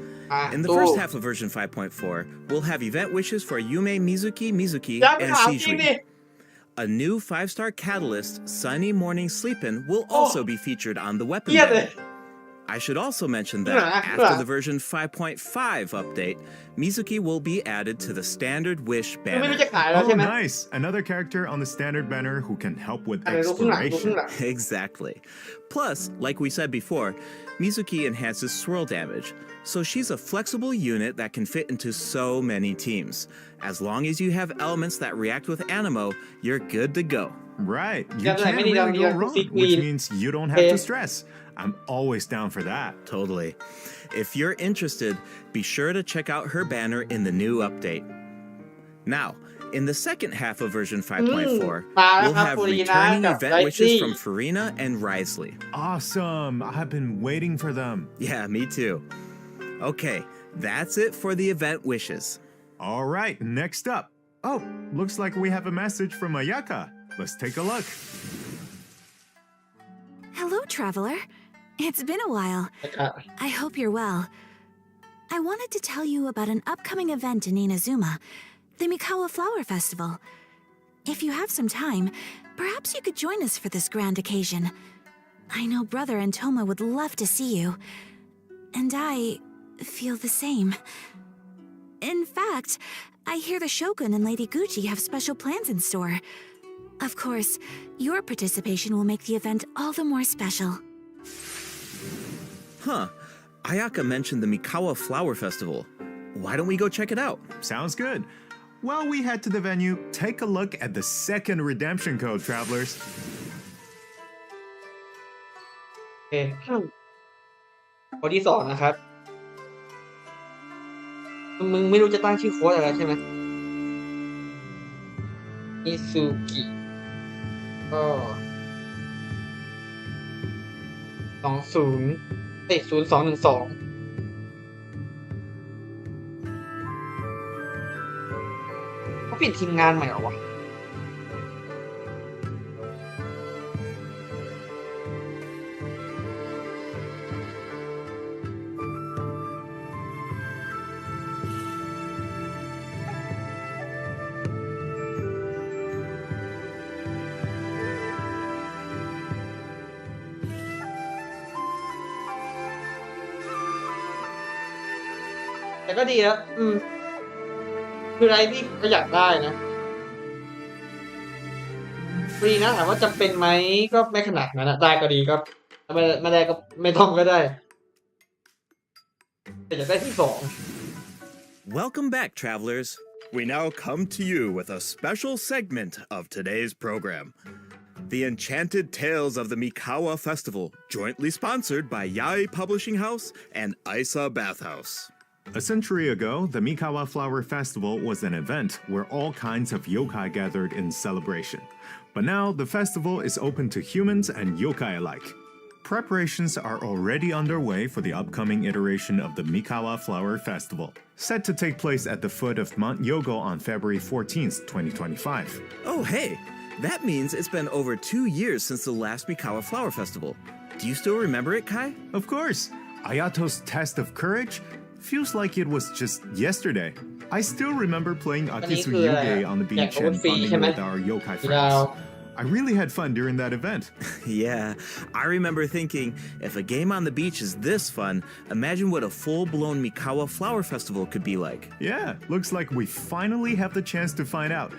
In the first half of version 5.4, we'll have event wishes for Yume Mizuki, and Shijui. A new 5-star catalyst, Sunny Morning Sleepin', will also be featured on the weapon bed. I should also mention that after the version 5.5 update, Mizuki will be added to the standard wish ไม่รู้ banner. จะขายแล้ว Oh, ใช่ไหม nice. Another character on the standard banner who can help with อะไรดูข้างหลังดูข้าง exploration. หลัง Exactly. Plus, like we said before, Mizuki enhances swirl damage, so she's a flexible unit that can fit into so many teams. As long as you have elements that react with Animo, you're good to go. Right. You Yeah, can't many really go down wrong, here, which we- means you don't have to Yeah. stress. I'm always down for that. Totally. If you're interested, be sure to check out her banner in the new update. Now, in the second half of version 5.4, we'll have returning event wishes from Farina and Risley. Awesome. I've been waiting for them. Yeah, me too. Okay, that's it for the event wishes. All right, next up. Oh, looks like we have a message from Ayaka. Let's take a look. Hello, traveler. It's been a while. I hope you're well. I wanted to tell you about an upcoming event in Inazuma, the Mikawa Flower Festival. If you have some time, perhaps you could join us for this grand occasion. I know Brother and Toma would love to see you. And I feel the same. In fact, I hear the Shogun and Lady Gucci have special plans in store. Of course, your participation will make the event all the more special. Huh. Ayaka mentioned the Mikawa Flower Festival. Why don't we go check it out? Sounds good. While we head to the venue, take a look at the second redemption code, travelers. โอเคข้อที่สองนะครับ มึงไม่รู้จะตั้งชื่อโค้ดอะไรใช่ไหมมิซูกิก็0212เขาเปลี่ยนทีมงานใหม่เหรอวะแต่ก็ดีแล้วคืออะไรที่ก็อยากได้นะฟรีนะถามว่าจำเป็นไหมก็ไม่ขนาดนั้นนะได้ก็ดีก็ไม่ได้ก็ไม่ต้องก็ได้แต่อยากได้ที่สอง Welcome back, travelers. We now come to you with a special segment of today's program. The Enchanted Tales of the Mikawa Festival, jointly sponsored by Yai Publishing House and Isa Bathhouse. A century ago, the Mikawa Flower Festival was an event where all kinds of yokai gathered in celebration. But now, the festival is open to humans and yokai alike. Preparations are already underway for the upcoming iteration of the Mikawa Flower Festival, set to take place at the foot of Mount Yogo on February 14th, 2025. Oh, hey, that means it's been over 2 years since the last Mikawa Flower Festival. Do you still remember it, Kai? Of course, Ayato's test of courage feels like it was just yesterday. I still remember playing Akisu Yuge on the beach and bonding with our yokai friends. I really had fun during that event. Yeah, I remember thinking, if a game on the beach is this fun, imagine what a full-blown Mikawa Flower Festival could be like. Yeah, looks like we finally have the chance to find out.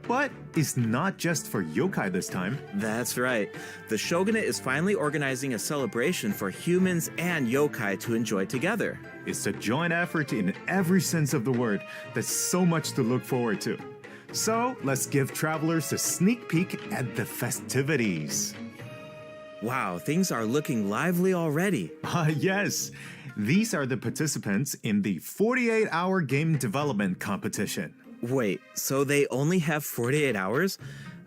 But it's not just for yokai this time. That's right. The Shogunate is finally organizing a celebration for humans and yokai to enjoy together. It's a joint effort in every sense of the word. There's so much to look forward to. So let's give travelers a sneak peek at the festivities. Wow, things are looking lively already. Yes. These are the participants in the 48-hour game development competition. Wait, so they only have 48 hours?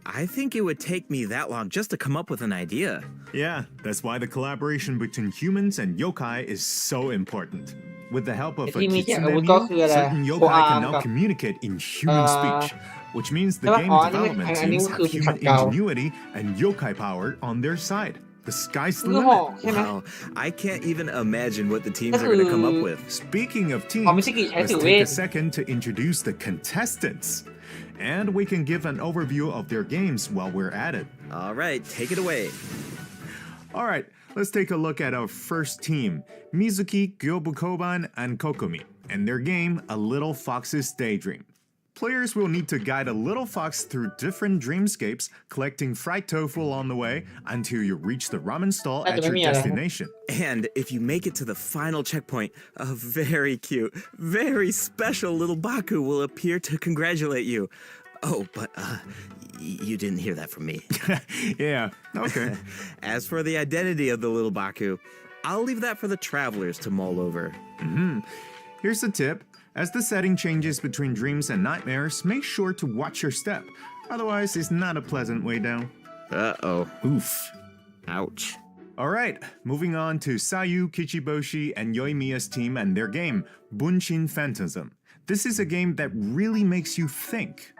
I think it would take me that long just to come up with an idea. Yeah, that's why the collaboration between humans and yokai is so important. With the help of a kitsune meal, certain yokai can now communicate in human speech, which means the game development teams have human ingenuity and yokai power on their side. The sky's the limit. Wow, I can't even imagine what the teams are going to come up with. Speaking of teams, let's take a second to introduce the contestants. And we can give an overview of their games while we're at it. All right, take it away. All right, let's take a look at our first team, Mizuki, Gyobukoban, and Kokomi, and their game, A Little Fox's Daydream. Players will need to guide a little fox through different dreamscapes, collecting fried tofu along the way until you reach the ramen stall at your destination. And if you make it to the final checkpoint, a very cute, very special little Baku will appear to congratulate you. Oh, but you didn't hear that from me. Yeah, okay. As for the identity of the little Baku, I'll leave that for the travelers to mull over. Here's a tip. As the setting changes between dreams and nightmares, make sure to watch your step. Otherwise, it's not a pleasant way down. Uh-oh. Oof. Ouch. All right, moving on to Sayu, Kichiboshi, and Yoimiya's team and their game, Bunshin Phantasm. This is a game that really makes you think.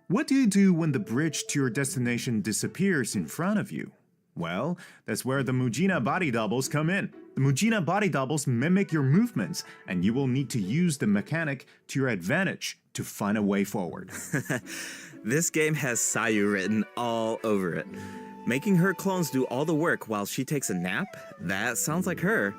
What do you do when the bridge to your destination disappears in front of you? Well, that's where the Mujina body doubles come in. The Mujina body doubles mimic your movements, and you will need to use the mechanic to your advantage to find a way forward. This game has Sayu written all over it. Making her clones do all the work while she takes a nap? That sounds like her.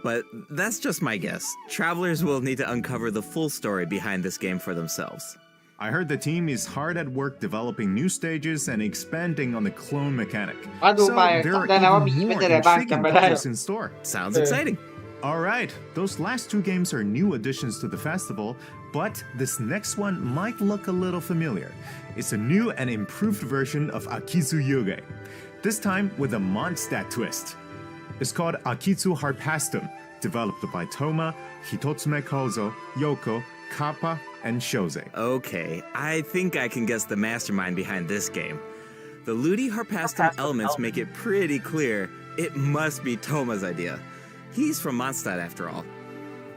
But that's just my guess. Travelers will need to uncover the full story behind this game for themselves. I heard the team is hard at work developing new stages and expanding on the clone mechanic. So there are even more intriguing puzzles in store. Sounds exciting. All right, those last two games are new additions to the festival, but this next one might look a little familiar. It's a new and improved version of Akitsu Yuge, this time with a Mondstadt twist. It's called Akitsu Harpastum, developed by Toma, Hitotsume Kozo, Yoko, Kappa, and Shoze. Okay, I think I can guess the mastermind behind this game. The Ludi Harpastum elements make it pretty clear it must be Toma's idea. He's from Mondstadt after all.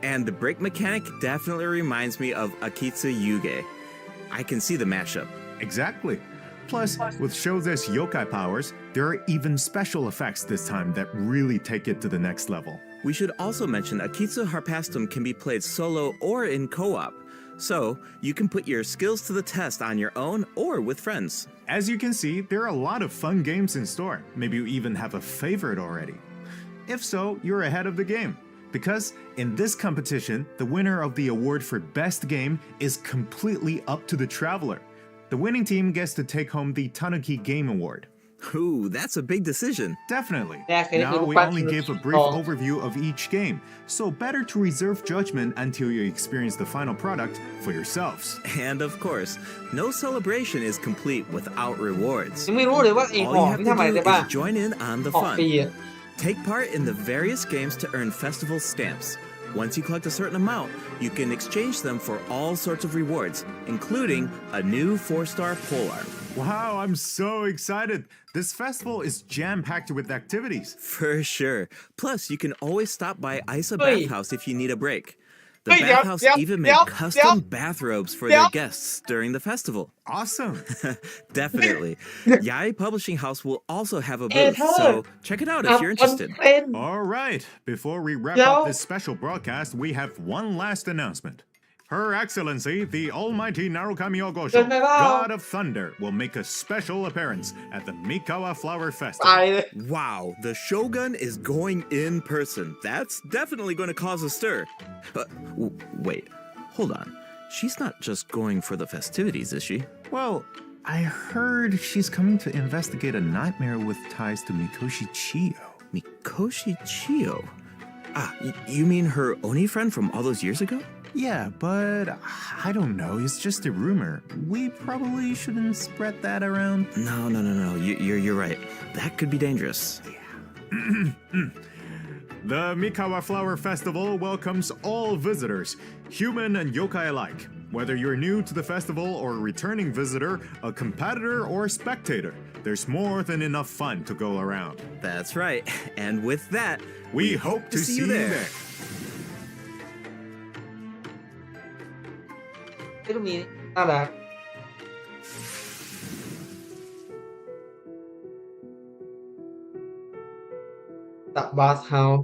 And the break mechanic definitely reminds me of Akitsu Yuge. I can see the mashup. Exactly. Plus, with Shoze's yokai powers, there are even special effects this time that really take it to the next level. We should also mention Akitsu Harpastum can be played solo or in co-op. So, you can put your skills to the test on your own or with friends. As you can see, there are a lot of fun games in store. Maybe you even have a favorite already. If so, you're ahead of the game. Because in this competition, the winner of the award for Best Game is completely up to the traveler. The winning team gets to take home the Tanuki Game Award. Ooh, that's a big decision. Definitely. Now we only gave a brief overview of each game, so better to reserve judgment until you experience the final product for yourselves. And of course, no celebration is complete without rewards. ยังไม่รู้เลยว่าไอ้ All หอ you ม have ที่ to ทำอะไร do ได้บ้าง is join in on the ออกฟรี fun. อะ Take part in the various games to earn festival stamps. Once you collect a certain amount, you can exchange them for all sorts of rewards, including a new 4-star polearm. Wow, I'm so excited. This festival is jam-packed with activities. For sure. Plus, you can always stop by Isa Hey. Bathhouse if you need a break. The Hey, bathhouse yep, even yep, made yep, custom yep. bathrobes for Yep. their guests during the festival. Awesome. Definitely. Yai Publishing House will also have a Hey, booth, Tyler. so check it out if you're interested. All right, before we wrap Yo. up this special broadcast, we have one last announcement. Her Excellency, the Almighty Narukami Ogosho, God of Thunder, will make a special appearance at the Mikawa Flower ตาย Festival. เลย Wow, the Shogun is going in person. That's definitely going to cause a stir. But wait, hold on. She's not just going for the festivities, is she? Well, I heard she's coming to investigate a nightmare with ties to Mikoshi Chiyo. Mikoshi Chiyo? Ah, you mean her Oni friend from all those years ago? Yeah, but I don't know. It's just a rumor. We probably shouldn't spread that around. No. You're right. That could be dangerous. The Mikawa Flower Festival welcomes all visitors, human and yokai alike. Whether you're new to the festival or a returning visitor, a competitor or a spectator, there's more than enough fun to go around. That's right. And with that, We hope to see you there. ไอ้ตรงนี้น่ารักตับบาสเฮาส์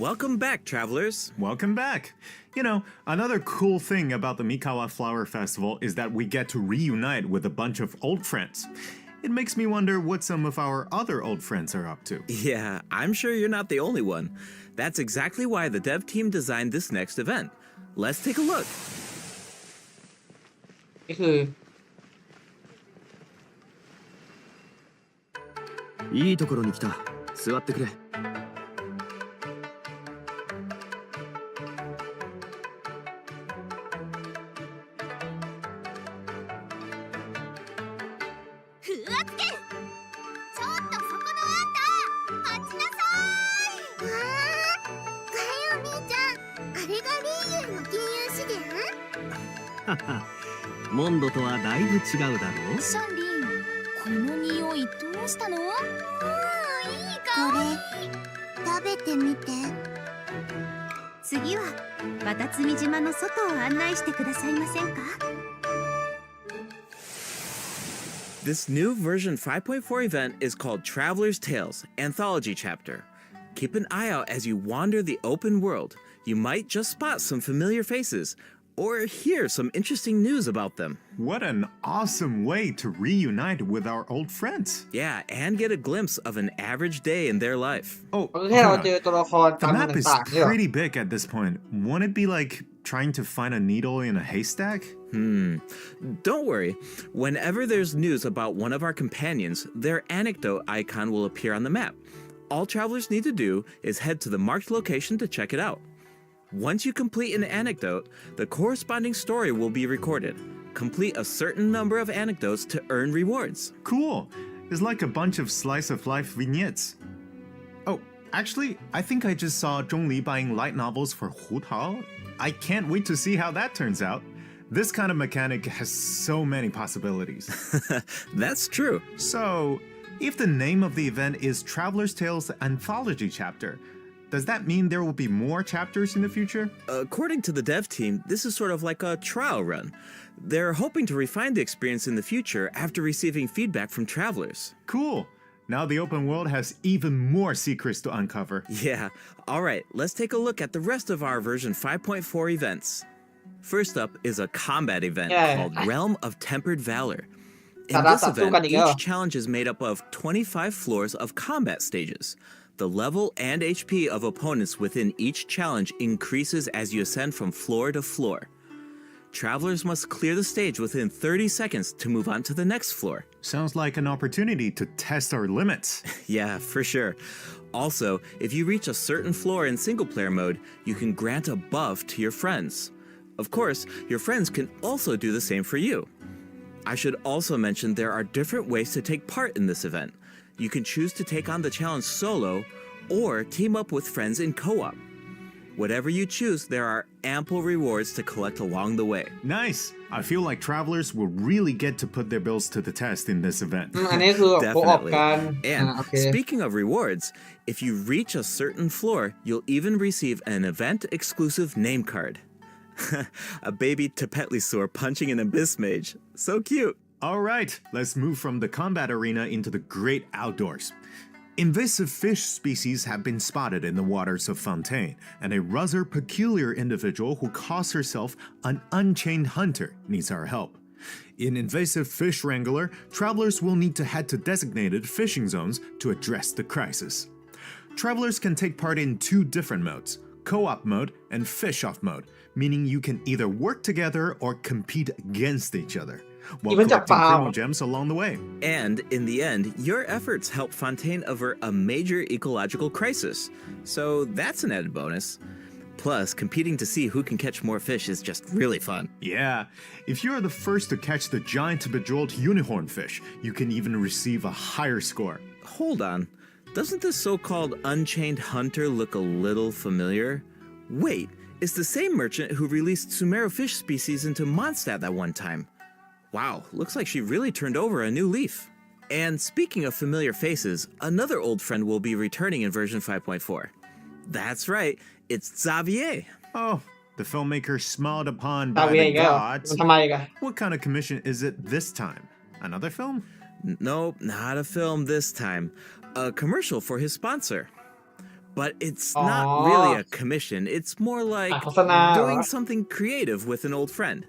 Welcome back, travelers. Welcome back. You know, another cool thing about the Mikawa Flower Festival is that we get to reunite with a bunch of old friends. It makes me wonder what some of our other old friends are up to. Yeah, I'm sure you're not the only one. That's exactly why the dev team designed this next event. Let's take a look. นี่คือ いいところに来た。座ってくれ。ふわつけ、ちょっとそこのあんた、待ちなさーい。おはようみーちゃん、あれがリーユンの金融資源？モンドとはだいぶ違うだろう。シャンリン、この匂いどうしたの？いい香り。これ食べてみて。次はバタツミ島の外を案内してくださいませんか？ This new version 5.4 event is called Traveler's Tales Anthology Chapter. Keep an eye out as you wander the open world. You might just spot some familiar faces or hear some interesting news about them. What an awesome way to reunite with our old friends. Yeah, and get a glimpse of an average day in their life. Oh, ก็แค่เรา hold เจ on. อตัวละคร The ตาม map is ต่างๆนี่หรอ pretty big at this point. Won't it be like trying to find a needle in a haystack? Don't worry. Whenever there's news about one of our companions, their anecdote icon will appear on the map. All travelers need to do is head to the marked location to check it out. Once you complete an anecdote, the corresponding story will be recorded. Complete a certain number of anecdotes to earn rewards. Cool. It's like a bunch of slice of life vignettes. Oh, actually, I think I just saw Zhongli buying light novels for Hu Tao. I can't wait to see how that turns out. This kind of mechanic has so many possibilities. That's true. So, if the name of the event is Traveler's Tales Anthology Chapter, does that mean there will be more chapters in the future? According to the dev team, this is sort of like a trial run. They're hoping to refine the experience in the future after receiving feedback from travelers. Cool. Now the open world has even more secrets to uncover. Yeah. All right, let's take a look at the rest of our version 5.4 events. First up is a combat event called Realm of Tempered Valor. In this event, each challenge is made up of 25 floors of combat stages. The level and HP of opponents within each challenge increases as you ascend from floor to floor. Travelers must clear the stage within 30 seconds to move on to the next floor. Sounds like an opportunity to test our limits. Yeah, for sure. Also, if you reach a certain floor in single-player mode, you can grant a buff to your friends. Of course, your friends can also do the same for you. I should also mention there are different ways to take part in this event. You can choose to take on the challenge solo or team up with friends in co-op. Whatever you choose, there are ample rewards to collect along the way. Nice. I feel like travelers will really get to put their bills to the test in this event. อันนี้คือแบบโคออป Definitely. กัน And โอเค speaking of rewards, if you reach a certain floor, you'll even receive an event-exclusive name card. A baby Tepetlisaur punching an abyss mage. So cute. All right, let's move from the combat arena into the great outdoors. Invasive fish species have been spotted in the waters of Fontaine, and a rather peculiar individual who calls herself an unchained hunter needs our help. In Invasive Fish Wrangler, travelers will need to head to designated fishing zones to address the crisis. Travelers can take part in two different modes, co-op mode and fish-off mode, meaning you can either work together or compete against each other, while Even collecting Japan. chrono gems along the way. And in the end, your efforts help Fontaine avert a major ecological crisis. So that's an added bonus. Plus, competing to see who can catch more fish is just really fun. Yeah, if you're the first to catch the giant bejeweled unicorn fish, you can even receive a higher score. Hold on. Doesn't this so-called Unchained Hunter look a little familiar? Wait, it's the same merchant who released Sumero fish species into Mondstadt that one time. Wow, looks like she really turned over a new leaf. And speaking of familiar faces, another old friend will be returning in version 5.4. That's right, it's Xavier. Oh, the filmmaker smiled upon by ตาเวีย the อีกแล้ว gods. มันทำไมอีกอะ What kind of commission is it this time? Another film? Nope, not a film this time. A commercial for his sponsor. but it's not really a commission. It's more like โฆษณาเหรอ doing something creative with an old friend.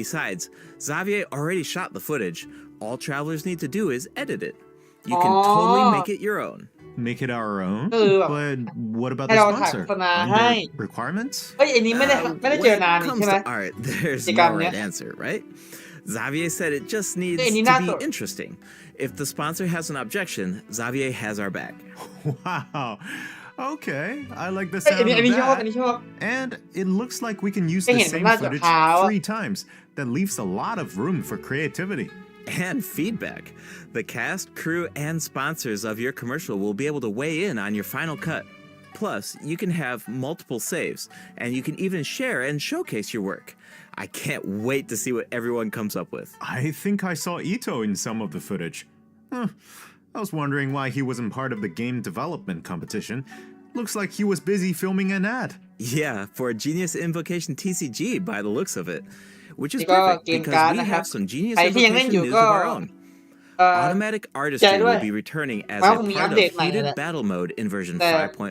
Besides, Xavier already shot the footage. All travelers need to do is edit it. You can totally make it your own. Make it our own? คือแบบ But what about ให้ the เราถ่ายโฆ sponsor? ษณาให้ Under requirements? เฮ้ยอันนี้ไม่ได้ When เจอ it นานนี่ comes ใช่ไหม to art, there's กิจกรรม no เนี้ย right answer, right? Xavier said it just needs อันนี้ to น่า be สน interesting. If the sponsor has an objection, Xavier has our back. Wow. Okay, I like the เฮ้ย sound อันนี้ of ชอบอัน that. นี้ชอบ And it looks like we can use ไม่ the เห็นมัน same น่าจะ footage ขาวอะ 3 times. That leaves a lot of room for creativity. And feedback. The cast, crew, and sponsors of your commercial will be able to weigh in on your final cut. Plus, you can have multiple saves, and you can even share and showcase your work. I can't wait to see what everyone comes up with. I think I saw Ito in some of the footage. I was wondering why he wasn't part of the game development competition. Looks like he was busy filming an ad. Yeah, for a Genius Invocation TCG by the looks of it. Which is นี่ก็ perfect เกม because การ์ด we นะครับ have some Genius ใครที่ยังเล่น Invocation อยู่ news ก็ of our own. เอ่อ Automatic ใจ Artistry ด้วย will be returning as ว่า a คงมีอั part ป of เดตใหม่นั่น Heated แหละ Battle Mode in version แต่ผม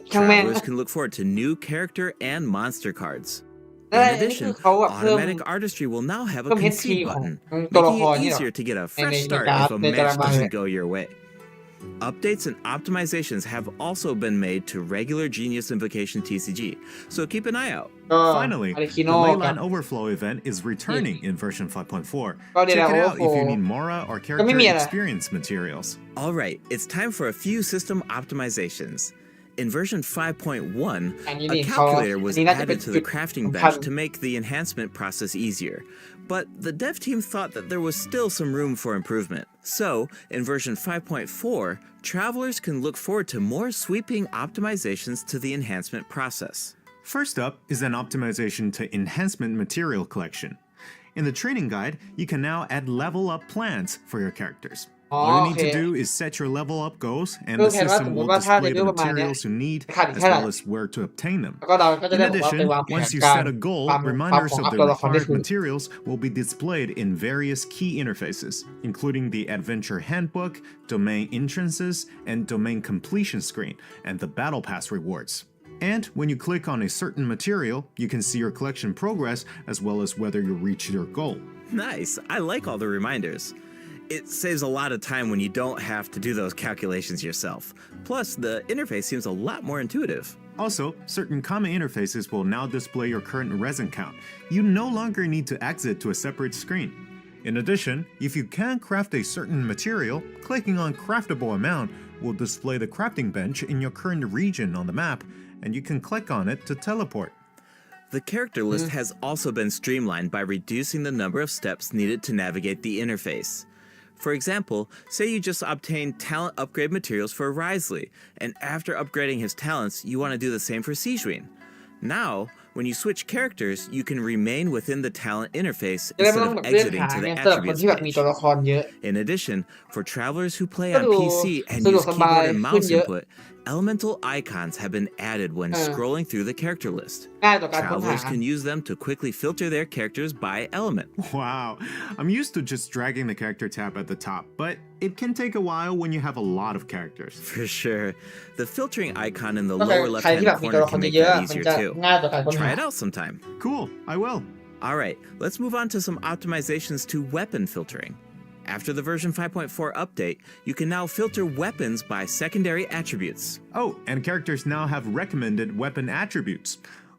5.4. ช่างแม่น Travelers can look forward to new character and monster cards. และ In อันนี้คือ addition, เขาแบบเพิ่ม Automatic Artistry will now have a เพิ่ม HP concede ของ button, ตัวละค making ร it นี่หรอ easier to get a ใน fresh ใน start การ์ด if a ในตาราง match บางเนี่ย doesn't go your way. Updates and optimizations have also been made to regular Genius Invocation TCG, so keep an eye out. ก็ Finally, อาริคิ the โน่กับ Leyland Overflow event is returning in version 5.4. ก็เดี๋ยว Check it เรา out if you need Mora or ก็ไม่มี character อะไร experience materials. Alright, it's time for a few system optimizations. In version 5.1, อันนี้ a นี่เขา calculator อัน was นี้น่าจะเป็น added to จุ the ด crafting สำคัญ bench to make the enhancement process easier. But the dev team thought that there was still some room for improvement. So, in version 5.4, travelers can look forward to more sweeping optimizations to the enhancement process. First up is an optimization to enhancement material collection. In the training guide, you can now add level up plans for your characters. All you need to do is set your level up goals, and the system will display the materials you need as well as where to obtain them. แล้วก็เราก็จะ In ได้บอกว่า addition, ไปวางแผน once you การ set a goal, ความ reminders ของ of อัพ the ตัวละครได้ required ถูก materials will be displayed in various key interfaces, including the Adventure Handbook, Domain Entrances, and Domain Completion screen, and the Battle Pass rewards. And when you click on a certain material, you can see your collection progress as well as whether you reach your goal. Nice, I like all the reminders. It saves a lot of time when you don't have to do those calculations yourself. Plus, the interface seems a lot more intuitive. Also, certain common interfaces will now display your current resin count. You no longer need to exit to a separate screen. In addition, if you can craft a certain material, clicking on Craftable Amount will display the crafting bench in your current region on the map, and you can click on it to teleport. The character list has also been streamlined by reducing the number of steps needed to navigate the interface. For example, say you just obtained talent upgrade materials for Risley, and after upgrading his talents, you want to do the same for Sijuin. Now, when you switch characters, you can remain within the talent interface จะได้ไม่ instead ต้อง of แบบเลื่อน exiting หา to ไง the สำหรับคน attributes ที่แบบมีตัว page. ละครเยอะ In addition, for travelers who play ก็ on ดู PC and สะดว use กสบาย keyboard and ขึ้น mouse เยอะ input, elemental icons have been added when scrolling through the character list. ง่ายต่อการค้นหา Travelers can use them to quickly filter their characters by element. Wow, I'm used to just dragging the character tab at the top, but it can take a while when you have a lot of characters. For sure. The filtering icon in the ก็คือ lower ใครที่ left-hand แบบมีตัว corner ละคร can make เยอะ that ๆมัน easier จะ too. ง่ายต่อการค้นหา Try it out sometime. Cool, I will. Alright, let's move on to some optimizations to weapon filtering. After the version 5.4 update, you can now filter weapons by secondary attributes. Oh, and characters now have recommended weapon attributes,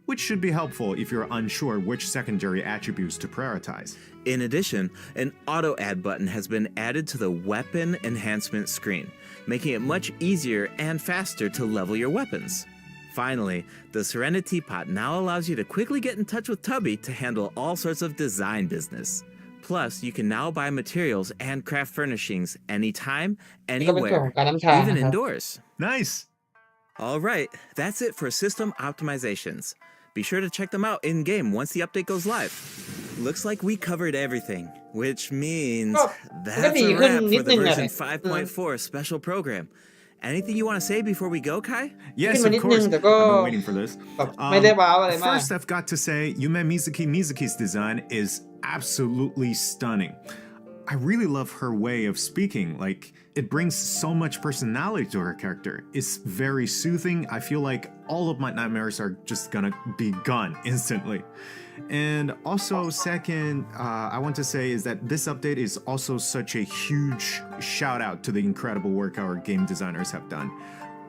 which should be helpful if you're unsure which secondary attributes to prioritize. In addition, an auto add button has been added to the weapon enhancement screen, making it much easier and faster to level your weapons. Finally, the Serenity Pot now allows you to quickly get in touch with Tubby to handle all sorts of design business. Plus, you can now buy materials and craft furnishings anytime, นี่ก็เป็นส่วนขอ anywhere, งการน้ำชา even นะครับ indoors. Nice! Alright, that's it for system optimizations. Be sure to check them out in-game once the update goes live. Looks like we covered everything, which means ก็ that's ดี a ขึ้น wrap นิด for นึ the งแหละ version 5.4 special program. Anything you want to say before we go, Kai? Yes, Give me of a course. nickname to I've go. been waiting for this. แบบไม่ได้ว้าวอะไรมาก First, I've got to say, Yume Mizuki's design is absolutely stunning. I really love her way of speaking. Like, it brings so much personality to her character. It's very soothing. I feel like all of my nightmares are just gonna be gone instantly. And also, second, I want to say is that this update is also such a huge shout out to the incredible work our game designers have done.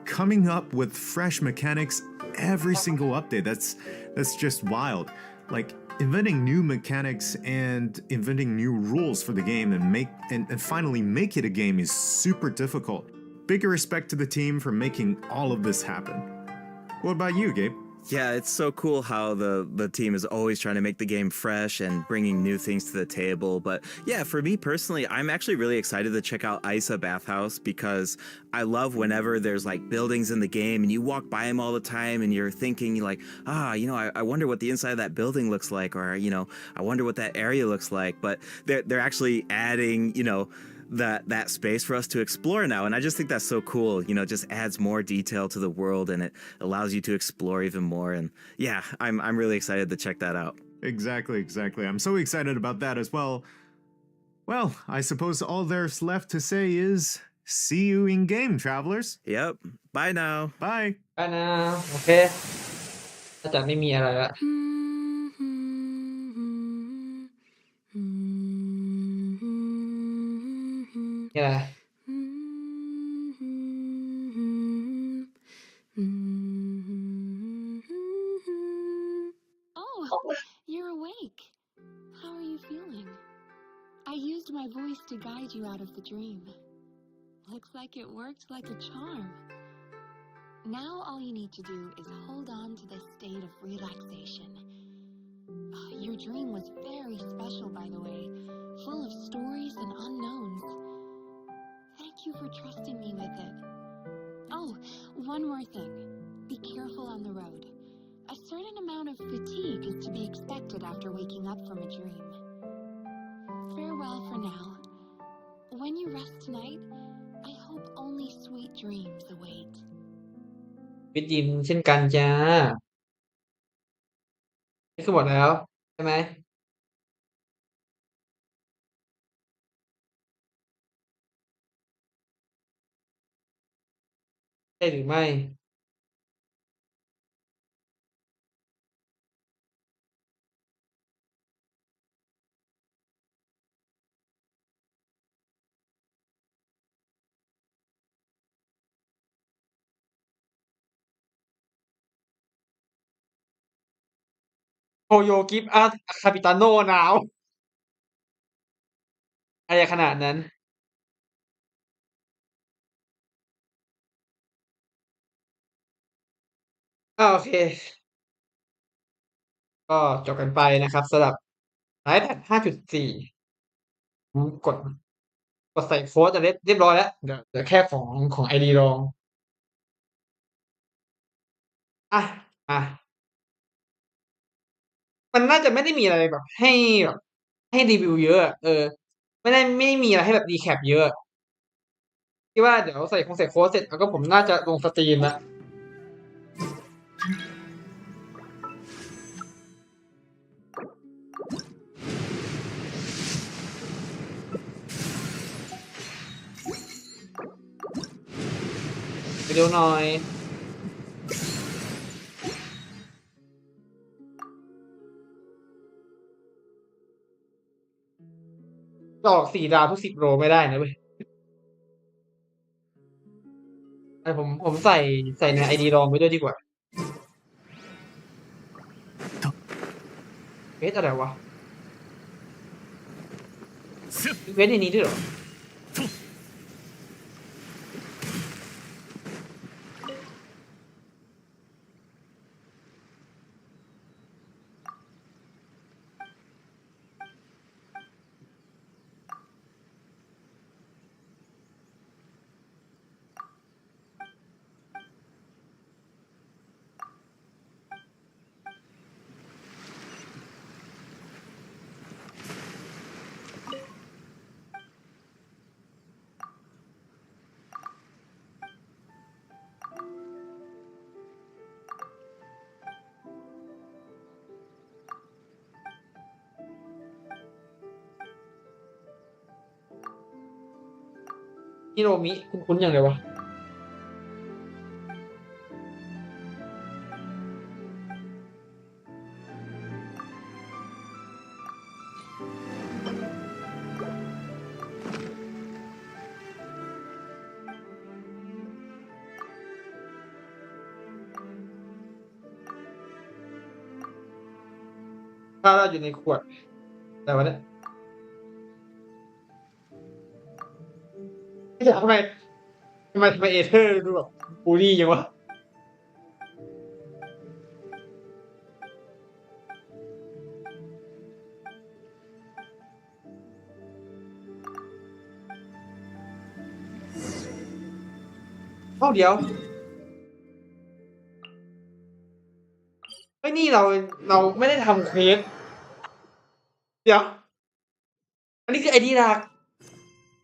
Coming up with fresh mechanics every single update, that's just wild. Like, inventing new mechanics and inventing new rules for the game and finally make it a game is super difficult. Big respect to the team for making all of this happen. What about you, Gabe? Yeah, it's so cool how the team is always trying to make the game fresh and bringing new things to the table. But yeah, for me personally, I'm actually really excited to check out Isa Bathhouse because I love whenever there's like buildings in the game and you walk by them all the time and you're thinking like, I wonder what the inside of that building looks like, or, I wonder what that area looks like. But they're actually adding, that space for us to explore now, and I just think that's so cool. It just adds more detail to the world and it allows you to explore even more. And yeah, I'm really excited to check that out. Exactly. I'm so excited about that as well. Well, I suppose all there's left to say is see you in game, travelers. Yep. Bye now. Bye. ไปนะโอเคน่าจะไม่มีอะไรละนี่อะไร Oh, you're awake. How are you feeling? I used my voice to guide you out of the dream. Looks like it worked like a charm. Now all you need to do is hold on to this state of relaxation. Your dream was very special, by the way, full of stories and unknowns. Thank you for trusting me with it. Oh, one more thing. Be careful on the road. A certain amount of fatigue is to be expected after waking up from a dream. Farewell for now. When you rest tonight, I hope only sweet dreams await. วิตยิมเช่นกันจ้านี่คือหมดแล้วใช่ไหมใช่หรือไม่โคโยกิฟอาร์คาปิตาโนหนาวอะไรขนาดนั้นโอเคก็จบกันไปนะครับสำหรับ iPad 5.4ผมกดใส่โค้ดเรียบร้อยแล้วเดี๋ยวแค่ของ ID รองอ่ะมามันน่าจะไม่ได้มีอะไรแบบแบบให้รีวิวเยอะอะไม่มีอะไรให้แบบ recap เยอะคิดว่าเดี๋ยวใส่โค้ดเสร็จแล้วก็ผมน่าจะลงสตรีมแล้วไปดูหน่อยจะออก4 ดาวทุก10 โลไม่ได้นะเว้ยผมใส่ใน ID รองไว้ด้วยดีกว่าเควสอะไรวะมีเควสในนี้ด้วยเหรอ ฮิโรมิคุ้นๆอย่างเลยวะถ้าเราอยู่ในขวดแต่ว่าเนี่ยไม่อยากทำไมเอเธอร์ดูแบบบูลลี่ยังวะเดี๋ยวไอ้นี่เราไม่ได้ทำเควสเดี๋ยวอันนี้คือไอดีดัก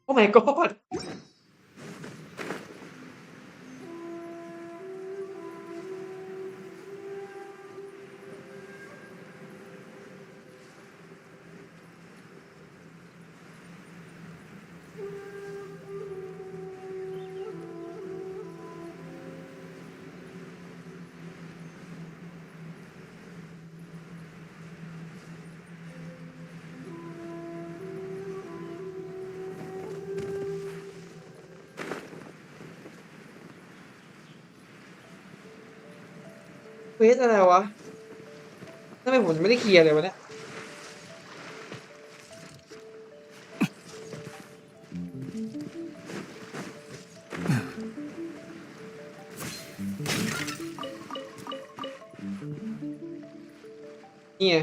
โอ้ my god เควสอะไรวะทำไมผมไม่ได้เคลียร์เลยวะเนี่ยนี่ไง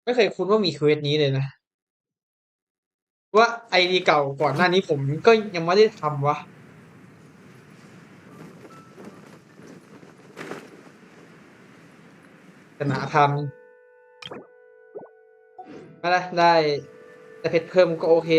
ไม่เคยคุ้นว่ามีเควสนี้เลยนะว่าไอดีเก่าก่อนหน้านี้ผมก็ยังไม่ได้ทำวะแต่หนาทำได้แต่เพชรเพิ่มก็โอเค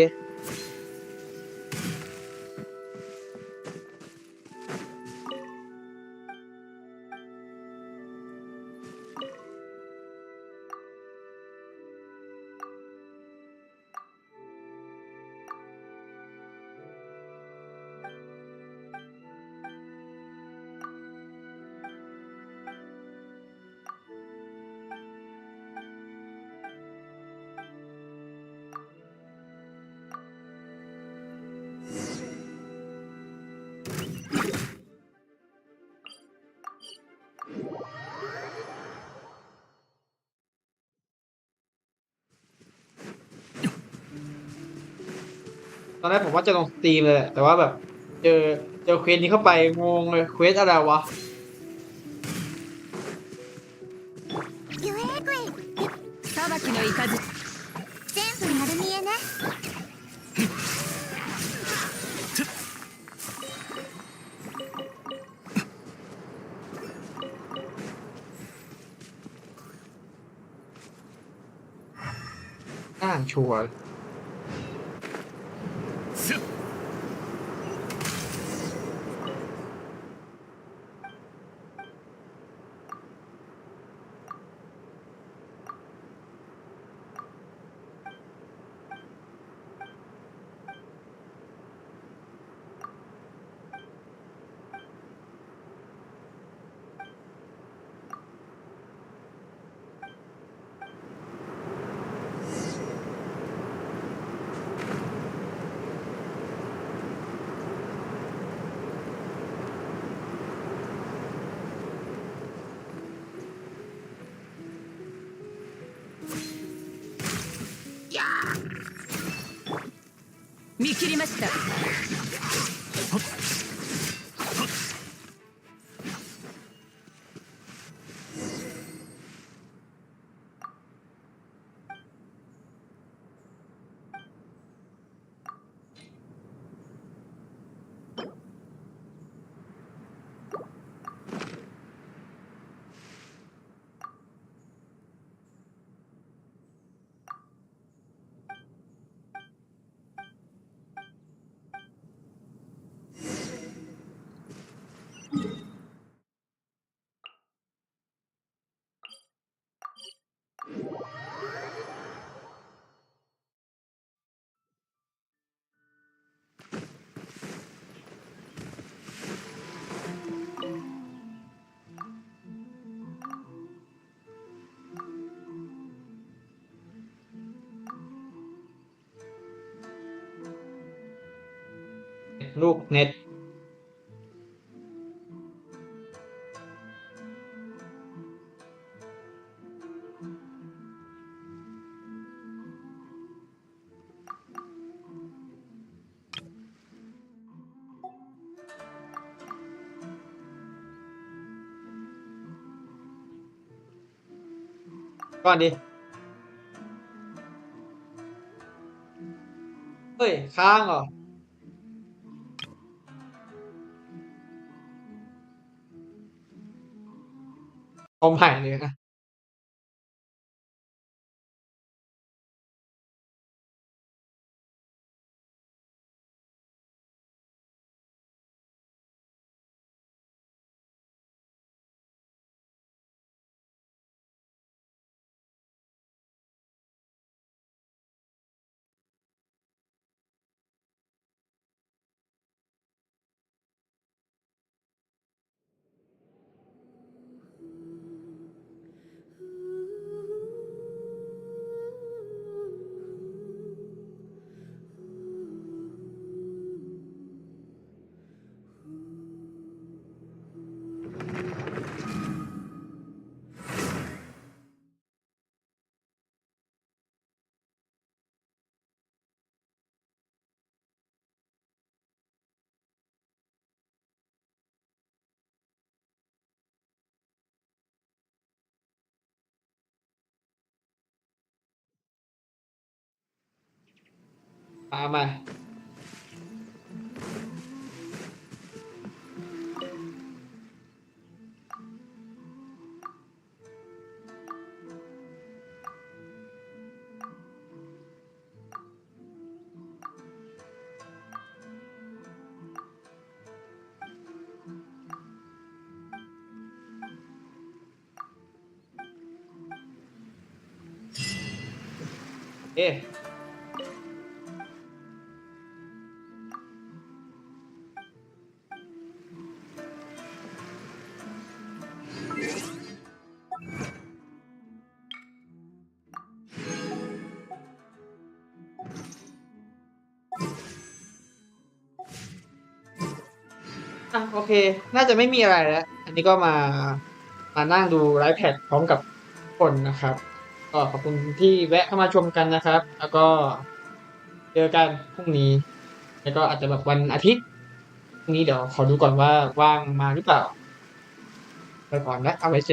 ตอนแรกผมว่าจะลงสตรีมเลยแหละแต่ว่าแบบเจอเควสนี้เข้าไปงงเลยเควสอะไรวะユエークイ裁きの雷全部丸見えねอ่านชัวร์ 見切りました。ลูกเน็ตก่อนดิเฮ้ยค้างเหรอเอาใหม่เลยนะมา เอ๊ะโอเค น่าจะไม่มีอะไรแล้ว อันนี้ก็มานั่งดูไลฟ์แพดพร้อมกับคนนะครับ ก็ขอบคุณที่แวะเข้ามาชมกันนะครับ แล้วก็เจอกันพรุ่งนี้ แล้วก็อาจจะแบบวันอาทิตย์พรุ่งนี้เดี๋ยวขอดูก่อนว่าว่างมาหรือเปล่า ไปก่อนนะเอาไว้เจอ